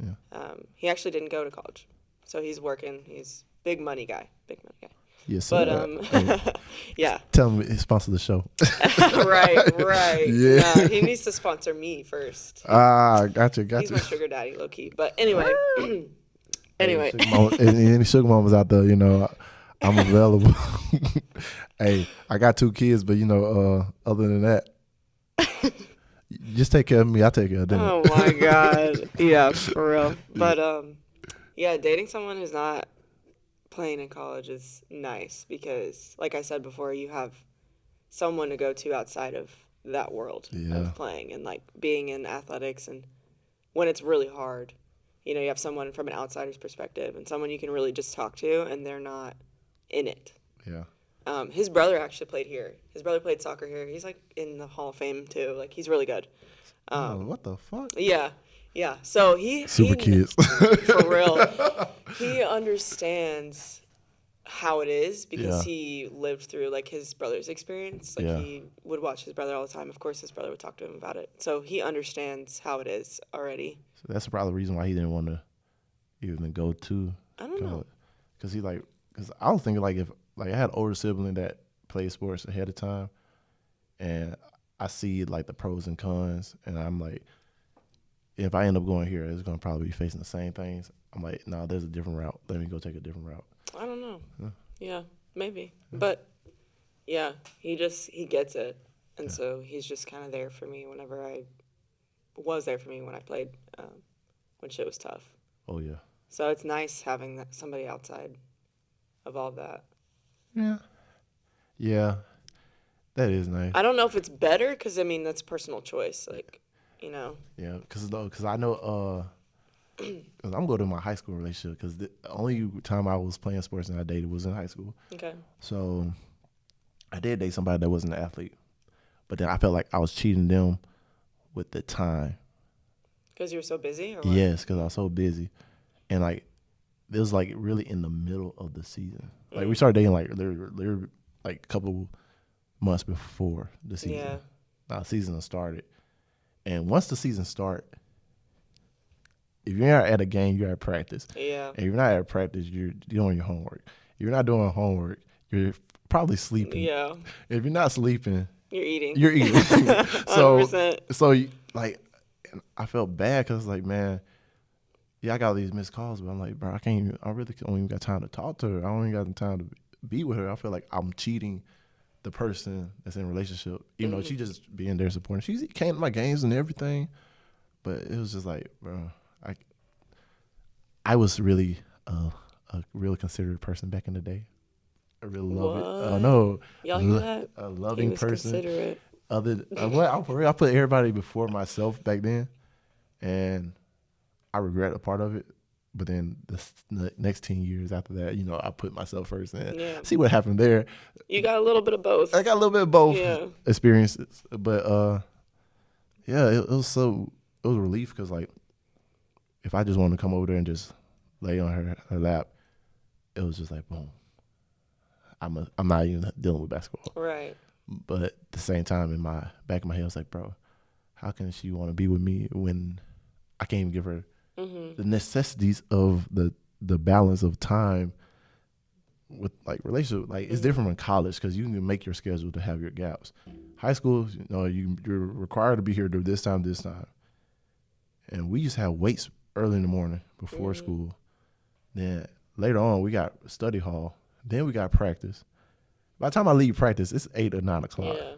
Yeah. He actually didn't go to college. So he's working. He's big money guy. Yes, But hey, yeah. tell him sponsor the show. right. Yeah. No, he needs to sponsor me first. Gotcha. He's my sugar daddy, low key. But anyway. Anyway. Any sugar mamas out there, I'm available. Hey, I got 2 kids, but other than that, just take care of me. I take care of them. Oh my God. Yeah, for real. But yeah, dating someone who's not playing in college is nice because, like I said before, you have someone to go to outside of that world of playing and like being in athletics. And when it's really hard, you have someone from an outsider's perspective and someone you can really just talk to, and they're not in it. Yeah. His brother actually played here. His brother played soccer here. He's like in the Hall of Fame too. Like he's really good. What the fuck? Yeah. Yeah. So he Super kids. for real. He understands how it is because he lived through like his brother's experience. Like he would watch his brother all the time. Of course, his brother would talk to him about it. So he understands how it is already. So that's probably the reason why he didn't want to even go to. I don't know. Because because I was thinking like if I had an older sibling that played sports ahead of time, and I see like the pros and cons, and I'm like, if I end up going here, it's gonna probably be facing the same things. I'm like, no, there's a different route. Let me go take a different route. I don't know. Yeah, maybe. But yeah, he gets it. And so he's just kind of there for me when I played, when shit was tough. Oh yeah. So it's nice having somebody outside of all that. Yeah. Yeah. That is nice. I don't know if it's better because, I mean, that's personal choice. Like, you know. Yeah, because I know, cause I'm going to my high school relationship because the only time I was playing sports and I dated was in high school. Okay. So I did date somebody that wasn't an athlete, but then I felt like I was cheating them with the time. Because you were so busy? Or what? Yes, because I was so busy. And like, it was like really in the middle of the season. Like we started dating like literally like a couple months before the season. Yeah. The season started. And once the season started, if you're not at a game, you're at practice. Yeah. And if you're not at practice, you're doing your homework. If you're not doing homework, you're probably sleeping. Yeah. If you're not sleeping, You're eating. you're eating. 100%. So like, I felt bad because like, man, yeah, I got all these missed calls, but I'm like, bro, I really don't even got time to talk to her. I don't even got the time to be with her. I feel like I'm cheating the person that's in a relationship, even though she just being there supporting. She came to my games and everything, but it was just like, bro, I was really a real considerate person back in the day. I really love it. No, Y'all hear that? A loving person. Considerate. I put everybody before myself back then, and I regret a part of it. But then the next 10 years after that, you know, I put myself first and see what happened there. You got a little bit of both. I got a little bit of both experiences, but it was a relief because like if I just wanted to come over there and just lay on her lap, it was just like boom. I'm not even dealing with basketball, Right. but at the same time, in my back of my head, I was like, bro, how can she want to be with me when I can't even give her the necessities of the balance of time with like relationship? Like it's different from college because you can make your schedule to have your gaps. High school, you know, you're required to be here to this time, and we used to have weights early in the morning before school. Then later on, we got study hall. Then we got practice. By the time I leave practice, it's 8 or 9 o'clock. Yeah.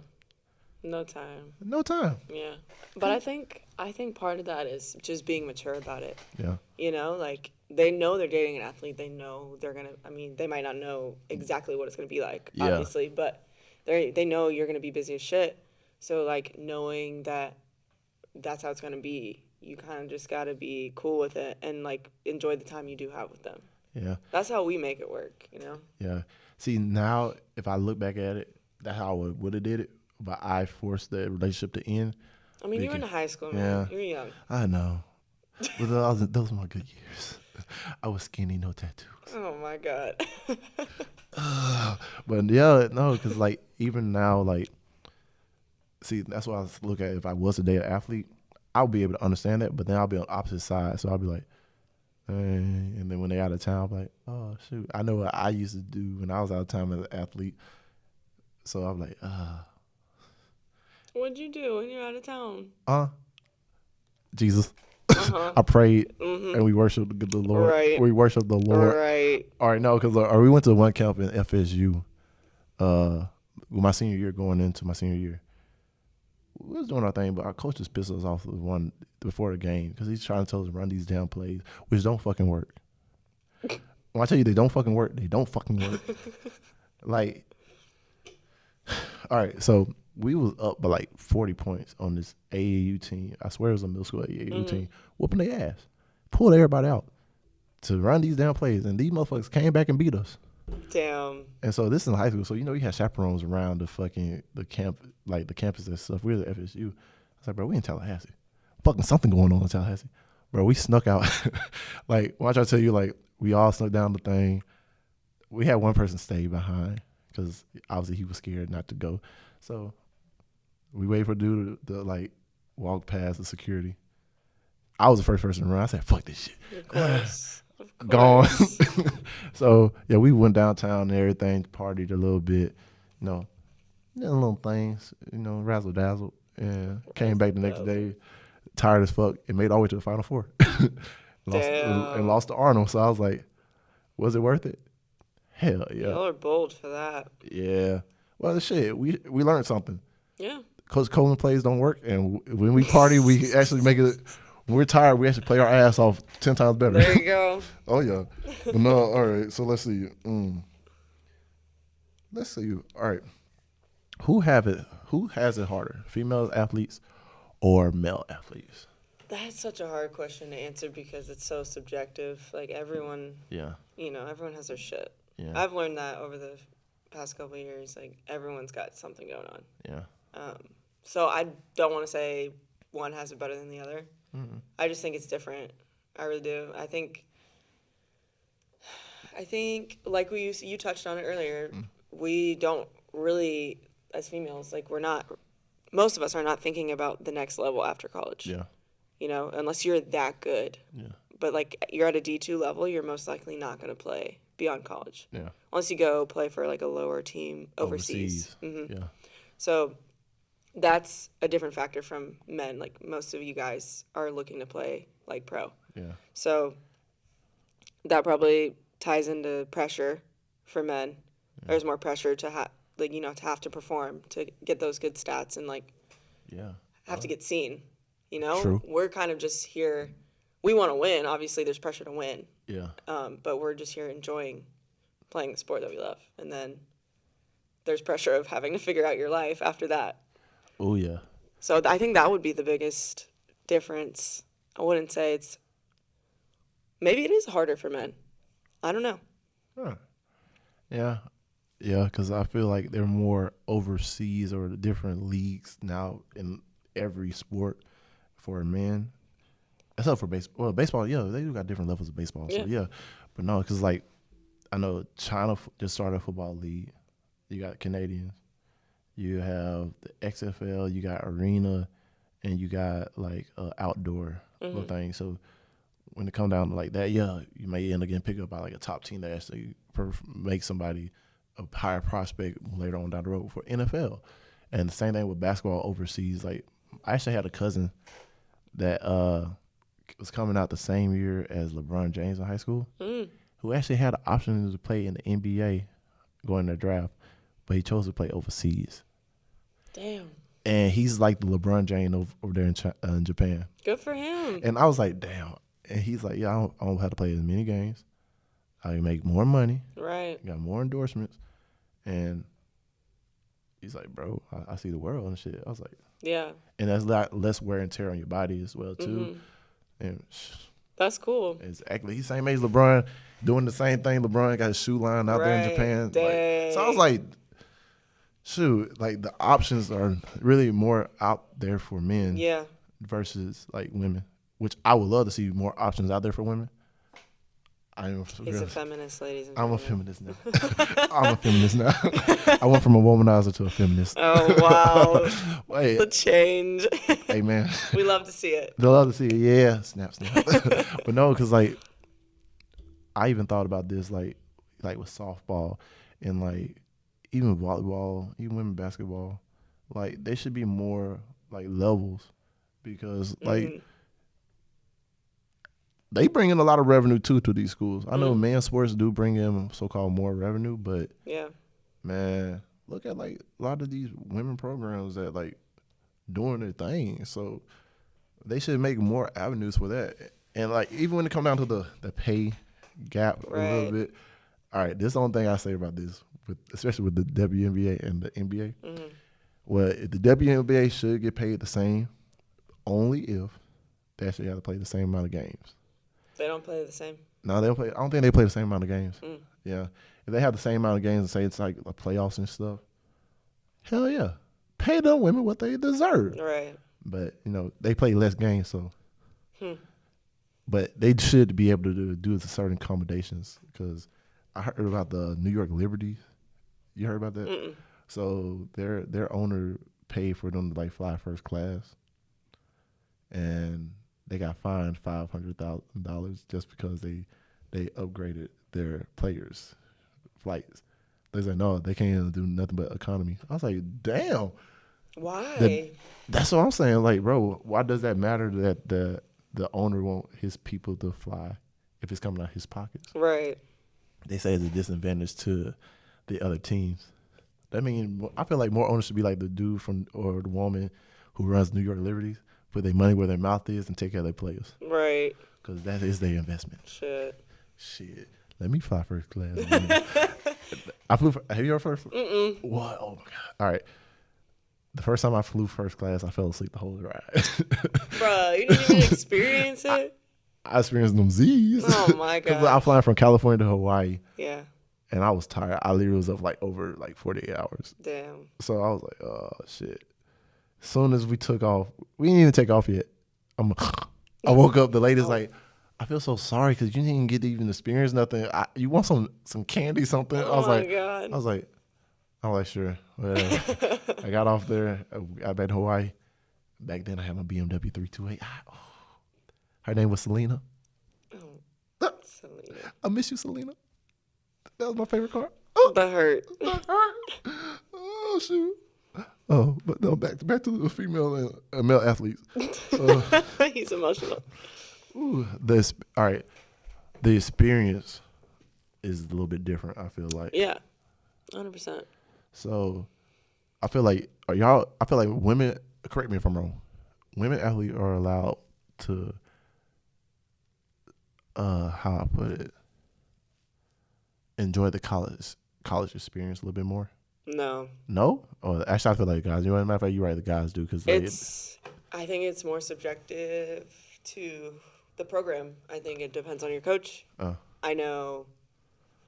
No time. No time. Yeah. But I think part of that is just being mature about it. Yeah. You know, like they know they're dating an athlete. They know they're going to, I mean, they might not know exactly what it's going to be like, obviously, but they know you're going to be busy as shit. So like knowing that that's how it's going to be, you kind of just got to be cool with it and like enjoy the time you do have with them. Yeah. That's how we make it work, you know? Yeah. See, now if I look back at it, that's how I would have did it, but I forced the relationship to end. I mean, you were in high school, man. You were young. I know. But those were my good years. I was skinny, no tattoos. Oh, my God. But yeah, no, because like even now, like, see, that's why I look at if I was a date athlete, I'll be able to understand that, but then I'll be on the opposite side. So I'll be like, hey. And then when they out of town, I'm like, oh, shoot. I know what I used to do when I was out of town as an athlete. So I'm like, What'd you do when you're out of town? Jesus. I prayed and we worshiped the Lord. Right. We worshiped the Lord. Right. All right, no, because we went to one camp in FSU. My senior year, going into my senior year. We was doing our thing, but our coach just pissed us off with one before the game because he's trying to tell us to run these damn plays, which don't fucking work. When I tell you they don't fucking work, they don't fucking work. Like, all right, so we was up by like 40 points on this AAU team. I swear it was a middle school AAU team, whooping their ass, pulled everybody out to run these damn plays, and these motherfuckers came back and beat us. Damn. And so this is in high school, so you know you had chaperones around the camp, like the campus and stuff. We were at FSU. I was like, bro, we in Tallahassee. Fucking something going on in Tallahassee. Bro, we snuck out. Like, when I try to tell you, like, we all snuck down the thing. We had one person stay behind because obviously he was scared not to go. So we waited for dude to like walk past the security. I was the first person to run. I said, fuck this shit. Of course. Gone. So yeah, we went downtown and everything, partied a little bit, you know. little things, razzle dazzle, and came back the next day, tired as fuck, and made all the way to the Final Four. Damn. Lost to Arnold. So I was like, was it worth it? Hell yeah. Y'all are bold for that. Yeah. Well, shit, we learned something. Yeah. Coach Coleman plays don't work, and when we party, we actually make it. When we're tired, we actually play our ass off 10 times better. There you go. Oh yeah. But no, all right. So let's see. Let's see. All right. Who has it harder, female athletes or male athletes? That's such a hard question to answer because it's so subjective. Like everyone, Yeah. Everyone has their shit. Yeah. I've learned that over the past couple of years. Like everyone's got something going on. Yeah. So I don't want to say one has it better than the other. Mm-hmm. I just think it's different. I really do. I think like you touched on it earlier. We don't really, as females, like most of us are not thinking about the next level after college. Yeah. Unless you're that good. Yeah. But like you're at a D2 level, you're most likely not going to play beyond college. Yeah. Unless you go play for like a lower team overseas. Yeah. So that's a different factor from men. Like most of you guys are looking to play like pro. Yeah. So that probably ties into pressure for men. Yeah. There's more pressure to have to perform to get those good stats and have to get seen. True. We're kind of just here. We want to win. Obviously, there's pressure to win. Yeah. But we're just here enjoying playing the sport that we love. And then there's pressure of having to figure out your life after that. Oh, yeah. So I think that would be the biggest difference. I wouldn't say maybe it is harder for men. I don't know. Huh. Yeah. Yeah, because I feel like they're more overseas or different leagues now in every sport for men. Except for baseball. Well, baseball, yeah, they do got different levels of baseball. So, yeah. But no, because, I know China just started a football league. You got Canadians. You have the XFL. You got arena. And you got, outdoor little things. So, when it comes down to that, you may end up getting picked up by, a top team that actually make somebody a higher prospect later on down the road for NFL. And the same thing with basketball overseas. I actually had a cousin that was coming out the same year as LeBron James in high school, who actually had an option to play in the NBA going to the draft, but he chose to play overseas. Damn. And he's like the LeBron James over there in Japan. Good for him. And I was like, damn. And he's like, yeah, I don't have to play as many games. I can make more money. Right. Got more endorsements. And he's like, bro, I see the world and shit. I was like, yeah. And that's less wear and tear on your body as well, too. And that's cool. Exactly. He's same age as LeBron, doing the same thing. LeBron got his shoe line out there in Japan. So I was like, shoot, the options are really more out there for men versus women, which I would love to see more options out there for women. He's a feminist, ladies and I'm gentlemen. a feminist now. I'm a feminist now. I went from a womanizer to a feminist. Oh, wow. Wait. The change. Hey, man. We love to see it. They love to see it. Yeah. Snap. But no, because, I even thought about this, with softball and, even volleyball, even women basketball. They should be more, levels because, they bring in a lot of revenue too to these schools. I know men's sports do bring in so-called more revenue, but man, look at a lot of these women programs that doing their thing. So they should make more avenues for that. And even when it comes down to the pay gap a little bit. All right, this is the only thing I say about this, especially with the WNBA and the NBA. Well, if the WNBA should get paid the same, only if they actually have to play the same amount of games. They don't play the same? No, they don't play. I don't think they play the same amount of games. Yeah. If they have the same amount of games and say it's a playoffs and stuff, hell yeah. Pay them women what they deserve. Right. But, they play less games, so. But they should be able to do certain accommodations because I heard about the New York Liberty. You heard about that? Mm-mm. So their owner paid for them to fly first class. And they got fined $500,000 just because they upgraded their players' flights. They say no, they can't do nothing but economy. I was like, damn. Why? That's what I'm saying. Like, bro, why does that matter that the owner want his people to fly if it's coming out his pockets? Right. They say it's a disadvantage to the other teams. That means I feel like more owners should be like the dude from or the woman who runs New York Liberties, put their money where their mouth is and take care of their players. Right. Because that is their investment. Shit. Let me fly first class. I flew. Have you ever first? Mm-mm. What? Oh my god! All right. The first time I flew first class, I fell asleep the whole ride. Bruh, you didn't even experience it? I experienced them Z's. Oh my god. Because I'm flying from California to Hawaii. Yeah. And I was tired. I literally was up like over like 48 hours. Damn. So I was like, oh shit. As soon as we took off, we didn't even take off yet. I woke up. The lady's like, I feel so sorry because you didn't get to even experience nothing. You want some candy, something? Oh I was my like, god. I was like, sure, whatever. I got off there. I got back to Hawaii. Back then, I had my BMW 328. Her name was Selena. Oh, Selena. I miss you, Selena. That was my favorite car. That hurt. Oh shoot. Oh, but no, back to the female and male athletes. He's emotional. Ooh, all right. The experience is a little bit different, I feel like. Yeah. 100%. So I feel like women, correct me if I'm wrong, women athletes are allowed to how I put it, enjoy the college experience a little bit more. No? Oh, actually, I feel like guys. You know, matter of fact, you're right. The guys do because I think it's more subjective to the program. I think it depends on your coach. I know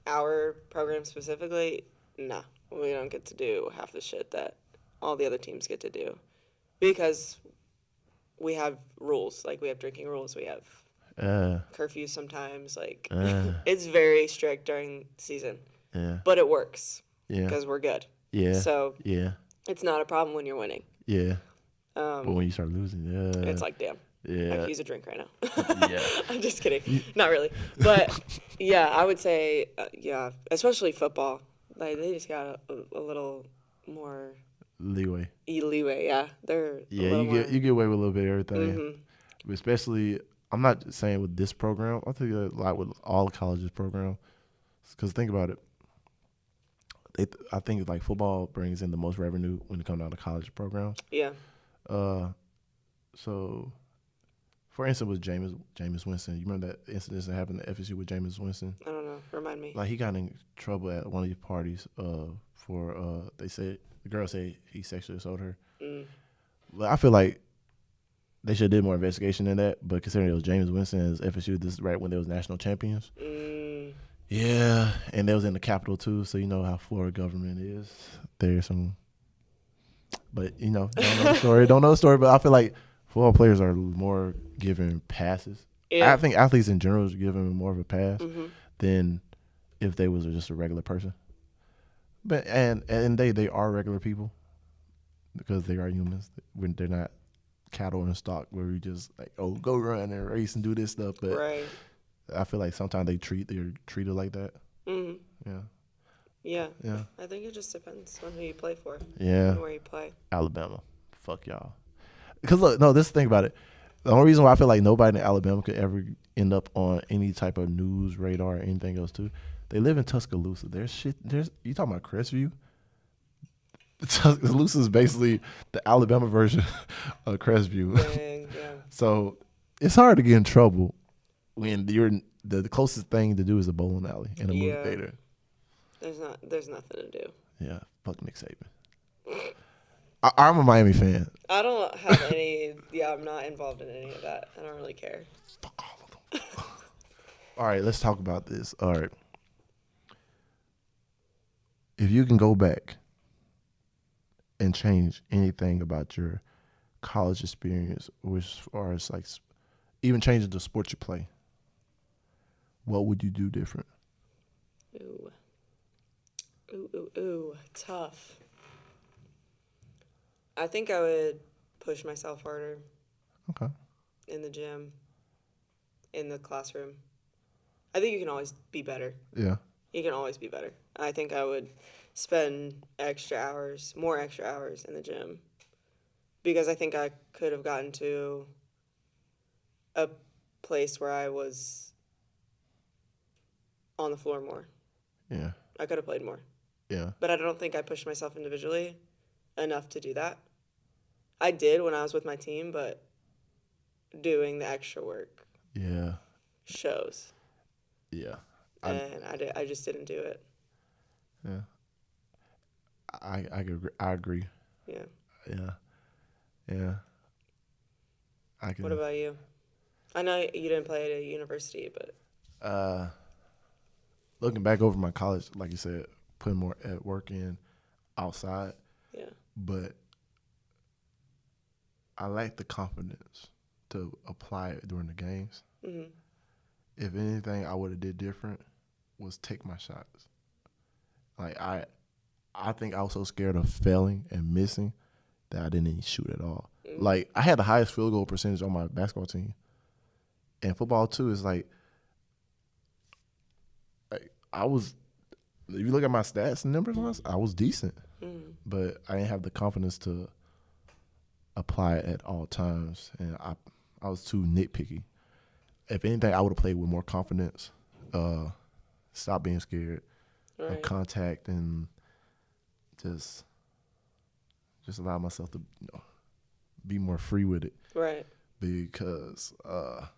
our program specifically. Nah, we don't get to do half the shit that all the other teams get to do because we have rules. Like we have drinking rules. We have curfews sometimes. Like it's very strict during season. Yeah. But it works. Yeah. Because we're good. Yeah. So yeah, it's not a problem when you're winning. Yeah. But when you start losing, it's like, damn. Yeah. I could use a drink right now. Yeah. I'm just kidding. Not really. But yeah, I would say, especially football. Like they just got a little more leeway. Yeah. They're you get away with a little bit of everything. Mm-hmm. Especially, I'm not saying with this program. I think a lot with all colleges program. Because think about it. I think like football brings in the most revenue when it comes down to college programs. Yeah. So, for instance, with Jameis Winston, you remember that incident that happened at FSU with Jameis Winston? I don't know. Remind me. Like he got in trouble at one of these parties for they said the girl said he sexually assaulted her. But I feel like they should have did more investigation than that. But considering it was Jameis Winston and FSU, this is right when they was national champions. Yeah, and they was in the Capitol too, so you know how Florida government is. There's some, but you know, don't know the story. But I feel like football players are more given passes. Yeah. I think athletes in general is given more of a pass than if they was just a regular person. But and they are regular people because they are humans. When they're not cattle in stock where we just like go run and race and do this stuff. But right. I feel like sometimes they're treated like that. Yeah. I think it just depends on who you play for. Yeah. And where you play. Alabama. Fuck y'all. Because look, no, this thing about it. The only reason why I feel like nobody in Alabama could ever end up on any type of news radar or anything else too. They live in Tuscaloosa. You talking about Crestview? Tuscaloosa is basically the Alabama version of Crestview. Dang, yeah. So it's hard to get in trouble when you're the closest thing to do is a bowling alley and a movie theater. There's nothing to do. Yeah, fuck Nick Saban. I'm a Miami fan. I don't have any. I'm not involved in any of that. I don't really care. Fuck all of them. All right, let's talk about this. All right, if you can go back and change anything about your college experience, or as far as like even changing the sport you play, what would you do different? Ooh, tough. I think I would push myself harder. Okay. In the gym, in the classroom. I think you can always be better. Yeah. You can always be better. I think I would spend more extra hours in the gym because I think I could have gotten to a place where I was on the floor more. Yeah. I could have played more. Yeah. But I don't think I pushed myself individually enough to do that. I did when I was with my team, but doing the extra work Yeah. shows. Yeah. And I just didn't do it. Yeah. I agree. Yeah. Yeah. Yeah. What about you? I know you didn't play at a university, but looking back over my college, like you said, putting more work in outside. yeah. But I lack the confidence to apply it during the games. Mm-hmm. If anything, I would have did different was take my shots. Like I think I was so scared of failing and missing that I didn't even shoot at all. Mm-hmm. Like I had the highest field goal percentage on my basketball team. And football too is like I was. If you look at my stats and numbers, I was decent, but I didn't have the confidence to apply it at all times, and I was too nitpicky. If anything, I would have played with more confidence, stop being scared of contact, and just allow myself to be more free with it. Right. Because I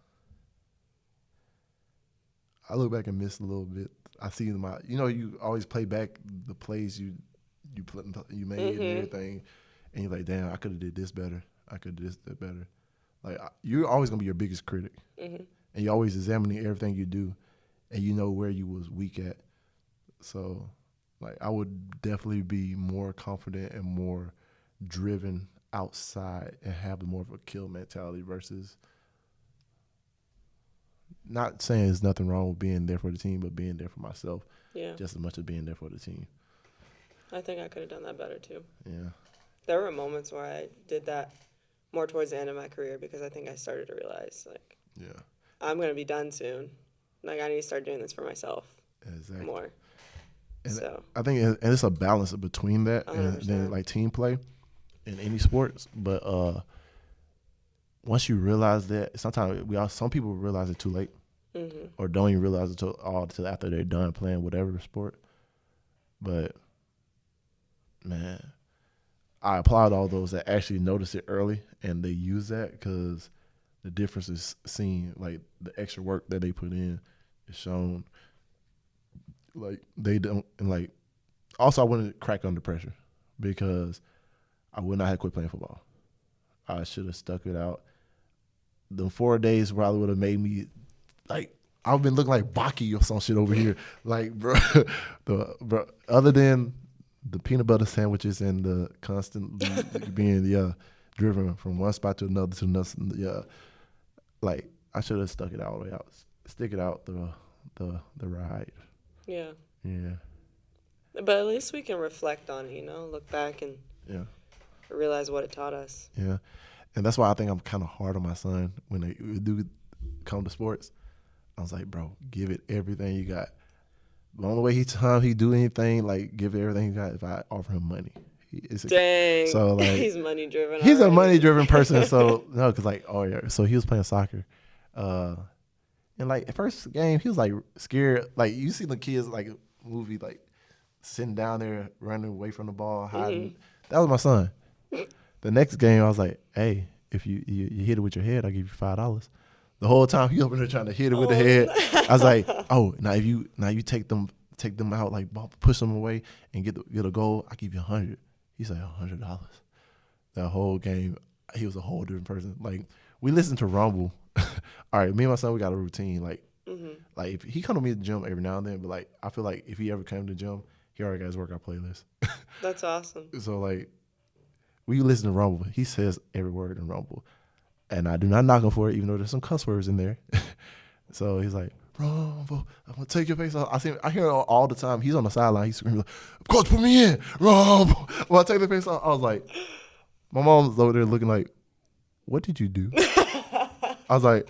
look back and miss a little bit. I see you always play back the plays you made and everything, and you're like, damn, I could have did this better. I could have did that better. Like you're always gonna be your biggest critic, and you're always examining everything you do, and you know where you was weak at. So, like, I would definitely be more confident and more driven outside and have more of a kill mentality versus. Not saying there's nothing wrong with being there for the team, but being there for myself just as much as being there for the team. I think I could have done that better, too. Yeah. There were moments where I did that more towards the end of my career because I think I started to realize, like, I'm going to be done soon. Like, I need to start doing this for myself more. And so I think it's a balance between that 100%. And then, like, team play in any sports. But once you realize that, sometimes some people realize it too late, or don't even realize it until after they're done playing whatever sport. But man, I applaud all those that actually notice it early and they use that because the difference is seen. Like the extra work that they put in is shown. Like they don't, and like also I wouldn't crack under pressure because I would not have quit playing football. I should have stuck it out. The 4 days probably would have made me like I've been looking like Baki or some shit over here. Like, bro, other than the peanut butter sandwiches and the constantly being driven from one spot to another. Like I should have stuck it all the way out. Stick it out the ride. Yeah. Yeah. But at least we can reflect on it, look back and realize what it taught us. Yeah. And that's why I think I'm kind of hard on my son when they do come to sports. I was like, bro, give it everything you got. The only way he do anything, like, give it everything he got if I offer him money. Dang. So, like, he's money driven. He's a money driven person. So, no, because, like, so he was playing soccer. And, like, at first game, he was, like, scared. Like, you see the kids, like, movie, like, sitting down there, running away from the ball, hiding. That was my son. The next game, I was like, hey, if you hit it with your head, I'll give you $5. The whole time he over there trying to hit it with the head. I was like, oh, now you take them out, like push them away and get a goal, I'll give you $100. He's like, $100. That whole game, he was a whole different person. Like, we listened to Rumble. All right, me and my son, we got a routine. Like, like if he come to me at the gym every now and then, but like I feel like if he ever came to the gym, he already got his workout playlist. That's awesome. So like, we listen to Rumble. He says every word in Rumble. And I do not knock him for it, even though there's some cuss words in there. So he's like, Rumble, I'm going to take your face off. I hear it all the time. He's on the sideline. He's screaming, Coach, put me in. Rumble. Well, I take the face off. I was like, my mom was over there looking like, what did you do? I was like,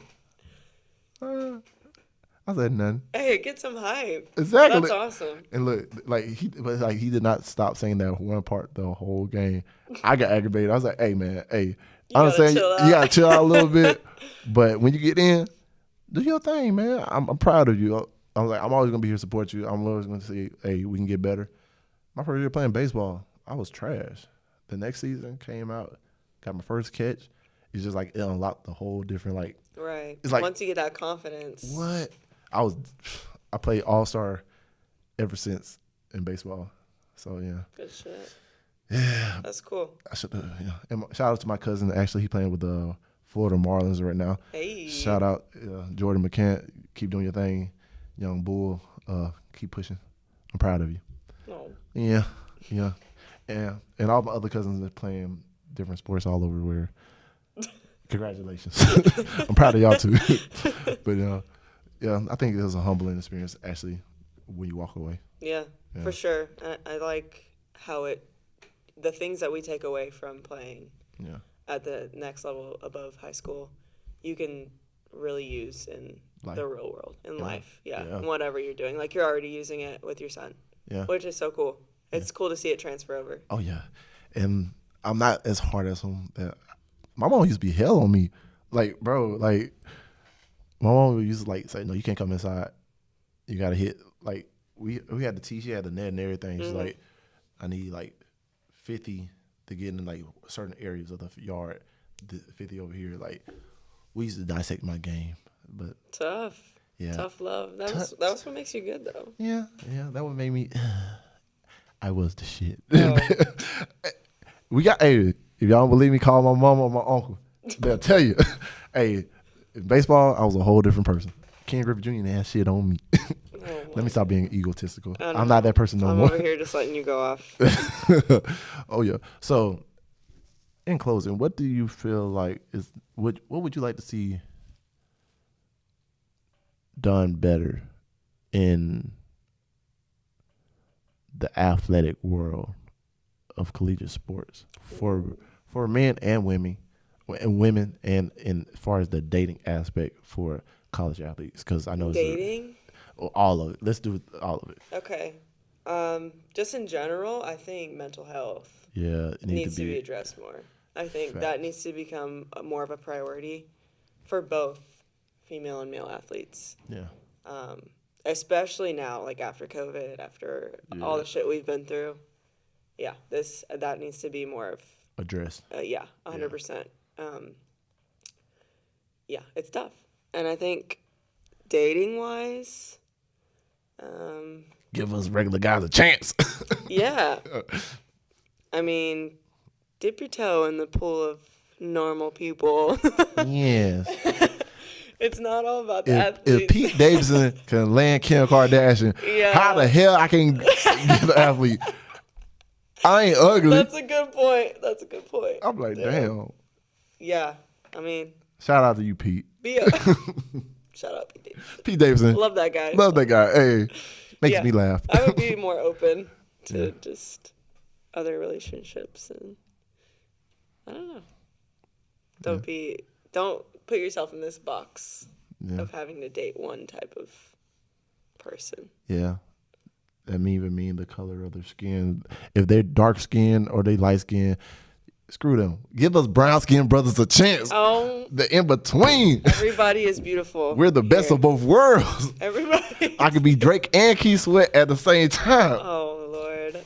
I said nothing. Hey, get some hype. Exactly. That's awesome. And look, he did not stop saying that one part the whole game. I got aggravated. I was like, hey man, hey, You I'm gotta saying chill out. you gotta chill out a little bit. But when you get in, do your thing, man. I'm proud of you. I'm like, I'm always gonna be here to support you. I'm always gonna say, hey, we can get better. My first year playing baseball, I was trash. The next season came out, got my first catch. It's just like it unlocked the whole different like. Right. It's like, once you get that confidence. What? I played all-star ever since in baseball. So yeah. Good shit. Yeah. That's cool. I should yeah. And shout out to my cousin. Actually, he playing with the Florida Marlins right now. Hey. Shout out Jordan McCann. Keep doing your thing, young bull. Keep pushing. I'm proud of you. No. Yeah. And all my other cousins are playing different sports all over where. Congratulations. I'm proud of y'all too. But yeah, I think it was a humbling experience actually when you walk away. Yeah. For sure. I like how the things that we take away from playing at the next level above high school, you can really use in the real world, in life. Yeah. Whatever you're doing. Like you're already using it with your son. Yeah. Which is so cool. It's cool to see it transfer over. Oh yeah. And I'm not as hard as him. My mom used to be hell on me. Like, bro, like my mom used to like say, no, you can't come inside. You gotta hit like we had the tee, she had the net and everything. She's like, I need like 50 to get in like certain areas of the yard. 50 over here. Like we used to dissect my game. But tough. Yeah. Tough love. That was what makes you good though. Yeah. That would make me I was the shit. Oh. We got if y'all don't believe me, call my mom or my uncle. They'll tell you. Hey, in baseball, I was a whole different person. Ken Griffey Jr. had shit on me. Let me stop being egotistical. I'm not that person no more. I'm over here just letting you go off. Oh yeah. So, in closing, what do you feel like what would you like to see done better in the athletic world of collegiate sports for men and women, and as far as the dating aspect for college athletes? Because I know dating, all of it. Let's do all of it. Okay, just in general, I think mental health needs to be addressed more. I think that needs to become more of a priority for both female and male athletes. Yeah. Especially now, like after COVID, after all the shit we've been through. Yeah, that needs to be more of addressed. 100%. Yeah, it's tough, and I think dating wise, give us regular guys a chance. Yeah, I mean, dip your toe in the pool of normal people. Yes. It's not all about the athletes. If Pete Davidson can land Kim Kardashian, how the hell I can get an athlete? I ain't ugly. That's a good point. I'm like, damn. Yeah, I mean. Shout out to you, Pete. Shout out Pete Davidson. Pete Davidson. Love that guy. Love that guy. Hey, makes me laugh. I would be more open to just other relationships, and I don't know. Don't put yourself in this box of having to date one type of person. Yeah. That even mean the color of their skin. If they're dark skinned or they light skinned, screw them. Give us brown skinned brothers a chance. Oh, the in between. Everybody is beautiful. We're the best of both worlds. Everybody. I could be Drake and Keith Sweat at the same time. Oh Lord.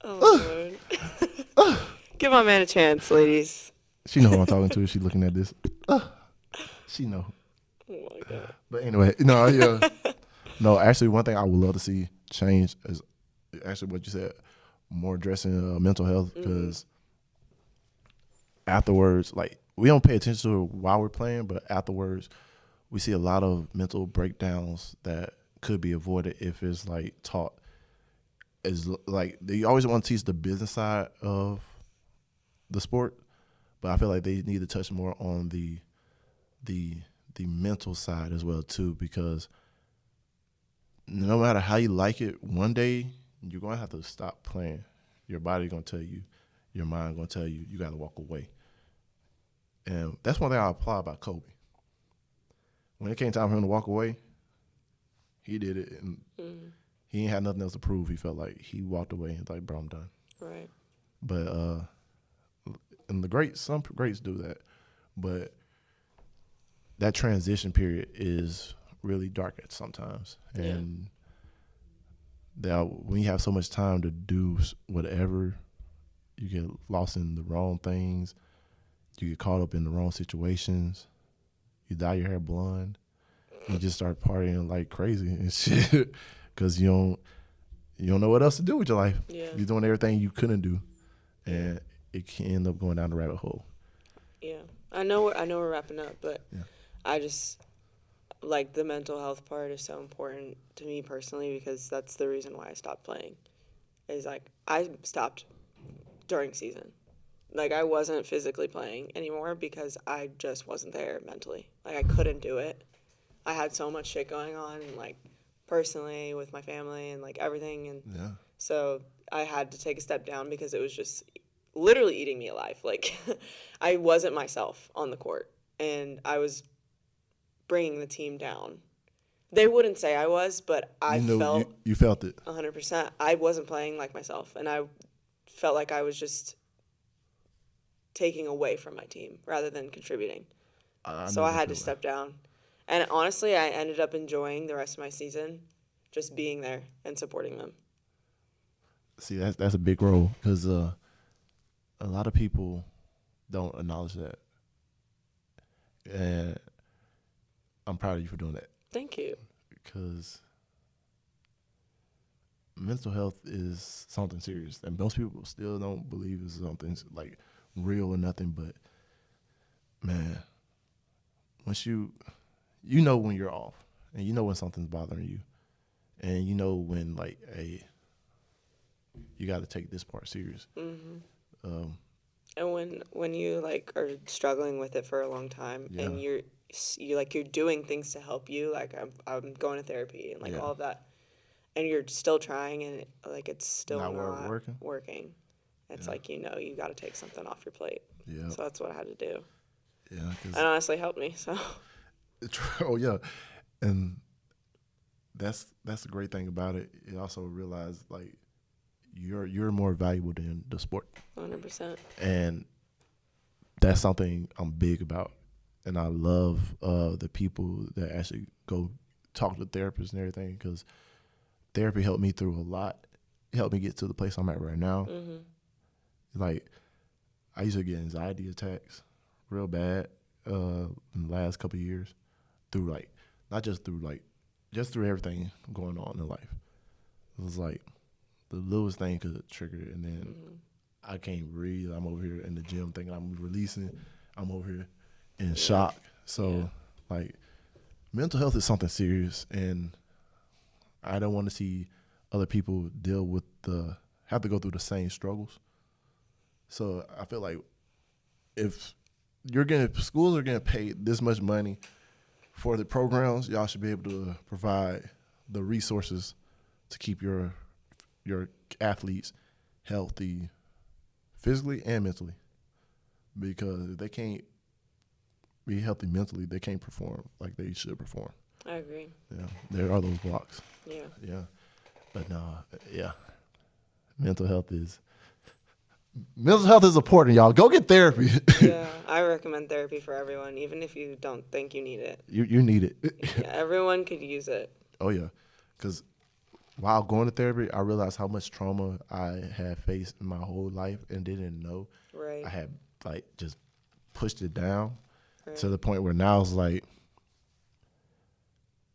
Lord. Give my man a chance, ladies. She know who I'm talking to. She looking at this. She know. Oh my God. But anyway, no. Actually, one thing I would love to see change is actually what you said, more addressing mental health, because afterwards, like, we don't pay attention to it while we're playing, but afterwards we see a lot of mental breakdowns that could be avoided if it's like taught. Is like they always want to teach the business side of the sport, but I feel like they need to touch more on the mental side as well too, because no matter how you like it, one day you're going to have to stop playing. Your body's going to tell you, your mind going to tell you, you got to walk away. And that's one thing I apply about Kobe. When it came time for him to walk away, He did it, and he ain't had nothing else to prove. He felt like he walked away and was like, bro, I'm done. Right. But and the greats, some greats do that, but that transition period is really dark at sometimes, and that when you have so much time to do whatever, you get lost in the wrong things, you get caught up in the wrong situations, you dye your hair blonde, you just start partying like crazy and shit because you don't know what else to do with your life. Yeah. You're doing everything you couldn't do, and it can end up going down the rabbit hole. Yeah, I know we're wrapping up, but I just like the mental health part is so important to me personally because that's the reason why I stopped playing. Is like I stopped during season. Like I wasn't physically playing anymore because I just wasn't there mentally. Like I couldn't do it. I had so much shit going on, like personally with my family and like everything, and so I had to take a step down because it was just literally eating me alive. Like I wasn't myself on the court, and I was bringing the team down. They wouldn't say I was, but I felt you felt it 100%. I wasn't playing like myself, and I felt like I was just taking away from my team rather than contributing. So I had to step down. And honestly, I ended up enjoying the rest of my season just being there and supporting them. See, that's a big role because a lot of people don't acknowledge that. And I'm proud of you for doing that. Thank you. Because mental health is something serious, and most people still don't believe it's something like real or nothing. But man, once you know when you're off, and you know when something's bothering you, and you know when like you got to take this part serious. Mm-hmm. And when you like are struggling with it for a long time, and you're doing things to help you, like I'm going to therapy and like all of that, and you're still trying, and it's still not working. It's like you got to take something off your plate. Yeah. So that's what I had to do. Yeah. And honestly helped me. So. Oh yeah, and that's the great thing about it. You also realize like you're more valuable than the sport. 100%. And that's something I'm big about, and I love the people that actually go talk to therapists and everything, because therapy helped me through a lot. It helped me get to the place I'm at right now. Mm-hmm. Like I used to get anxiety attacks real bad in the last couple of years through like not just through like just through everything going on in life. It was like the littlest thing could trigger it, and then I can't breathe. I'm over here in the gym thinking I'm releasing. I'm over here in shock. So like mental health is something serious, and I don't want to see other people deal with have to go through the same struggles. So I feel like if schools are getting paid this much money for the programs, y'all should be able to provide the resources to keep your athletes healthy physically and mentally. Because if they can't be healthy mentally, they can't perform like they should perform. I agree. Yeah, there are those blocks. Yeah. Yeah. But no, mental health is important, y'all. Go get therapy. Yeah, I recommend therapy for everyone, even if you don't think you need it. You need it. Yeah, everyone could use it. Oh, yeah. Because while going to therapy, I realized how much trauma I had faced in my whole life and didn't know. Right. I had, like, just pushed it down to the point where now it's like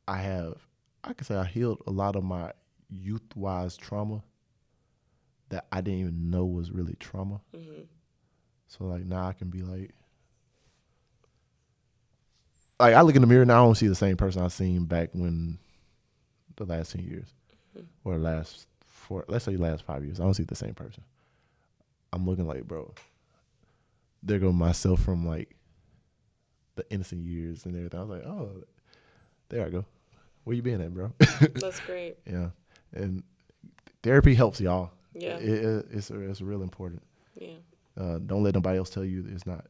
I could say I healed a lot of my youth-wise trauma that I didn't even know was really trauma. Mm-hmm. So, like, now I can be like I look in the mirror now, I don't see the same person I seen back when the last 10 years or let's say last 5 years. I don't see the same person. I'm looking like, bro, there go myself from, like, the innocent years and everything. I was like, oh, there I go. Where you been at, bro? That's great. Yeah. And therapy helps y'all. Yeah. It's real important. Yeah. Don't let nobody else tell you it's not.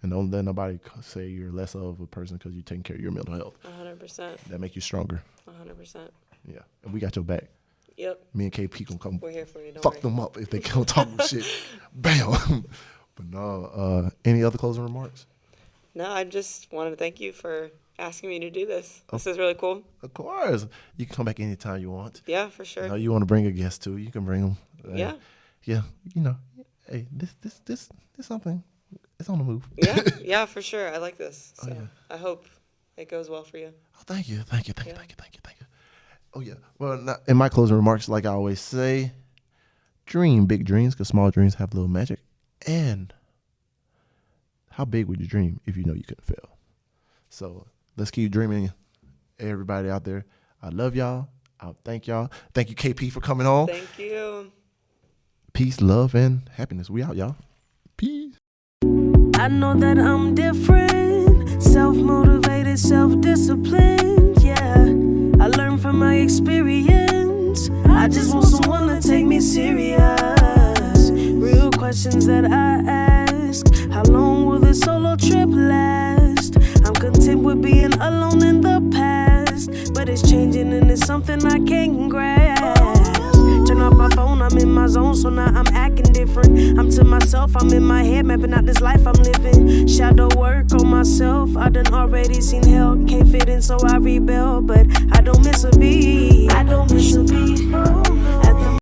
And don't let nobody say you're less of a person because you're taking care of your mental health. 100%. That make you stronger. 100%. Yeah, and we got your back. Yep. Me and KP gonna come. We're here for you. Don't Fuck worry. them up if they come talking shit. Bam. But no. Any other closing remarks? No, I just wanted to thank you for asking me to do this. This is really cool. Of course. You can come back anytime you want. Yeah, for sure. You know, you want to bring a guest too, you can bring them. Yeah. Yeah. You know, hey, this something. It's on the move. Yeah, for sure. I like this. So Oh, yeah. I hope it goes well for you. Oh, thank you. Oh yeah. Well, in my closing remarks, like I always say, dream big dreams because small dreams have little magic. And how big would you dream if you know you couldn't fail? So let's keep dreaming, everybody out there. I love y'all. I'll thank y'all. Thank you, KP, for coming on. Thank you. Peace, love, and happiness. We out, y'all. Peace. I know that I'm different, self-motivated, self-disciplined, yeah. I learned from my experience. I just want someone to take me serious. Real questions that I ask. How long will this solo trip last? I'm content with being alone in the past, but it's changing and it's something I can't grasp. Turn off my phone, I'm in my zone, so now I'm acting different. I'm to myself, I'm in my head, mapping out this life I'm living. Shadow work on myself, I done already seen hell. Can't fit in, so I rebel, but I don't miss a beat.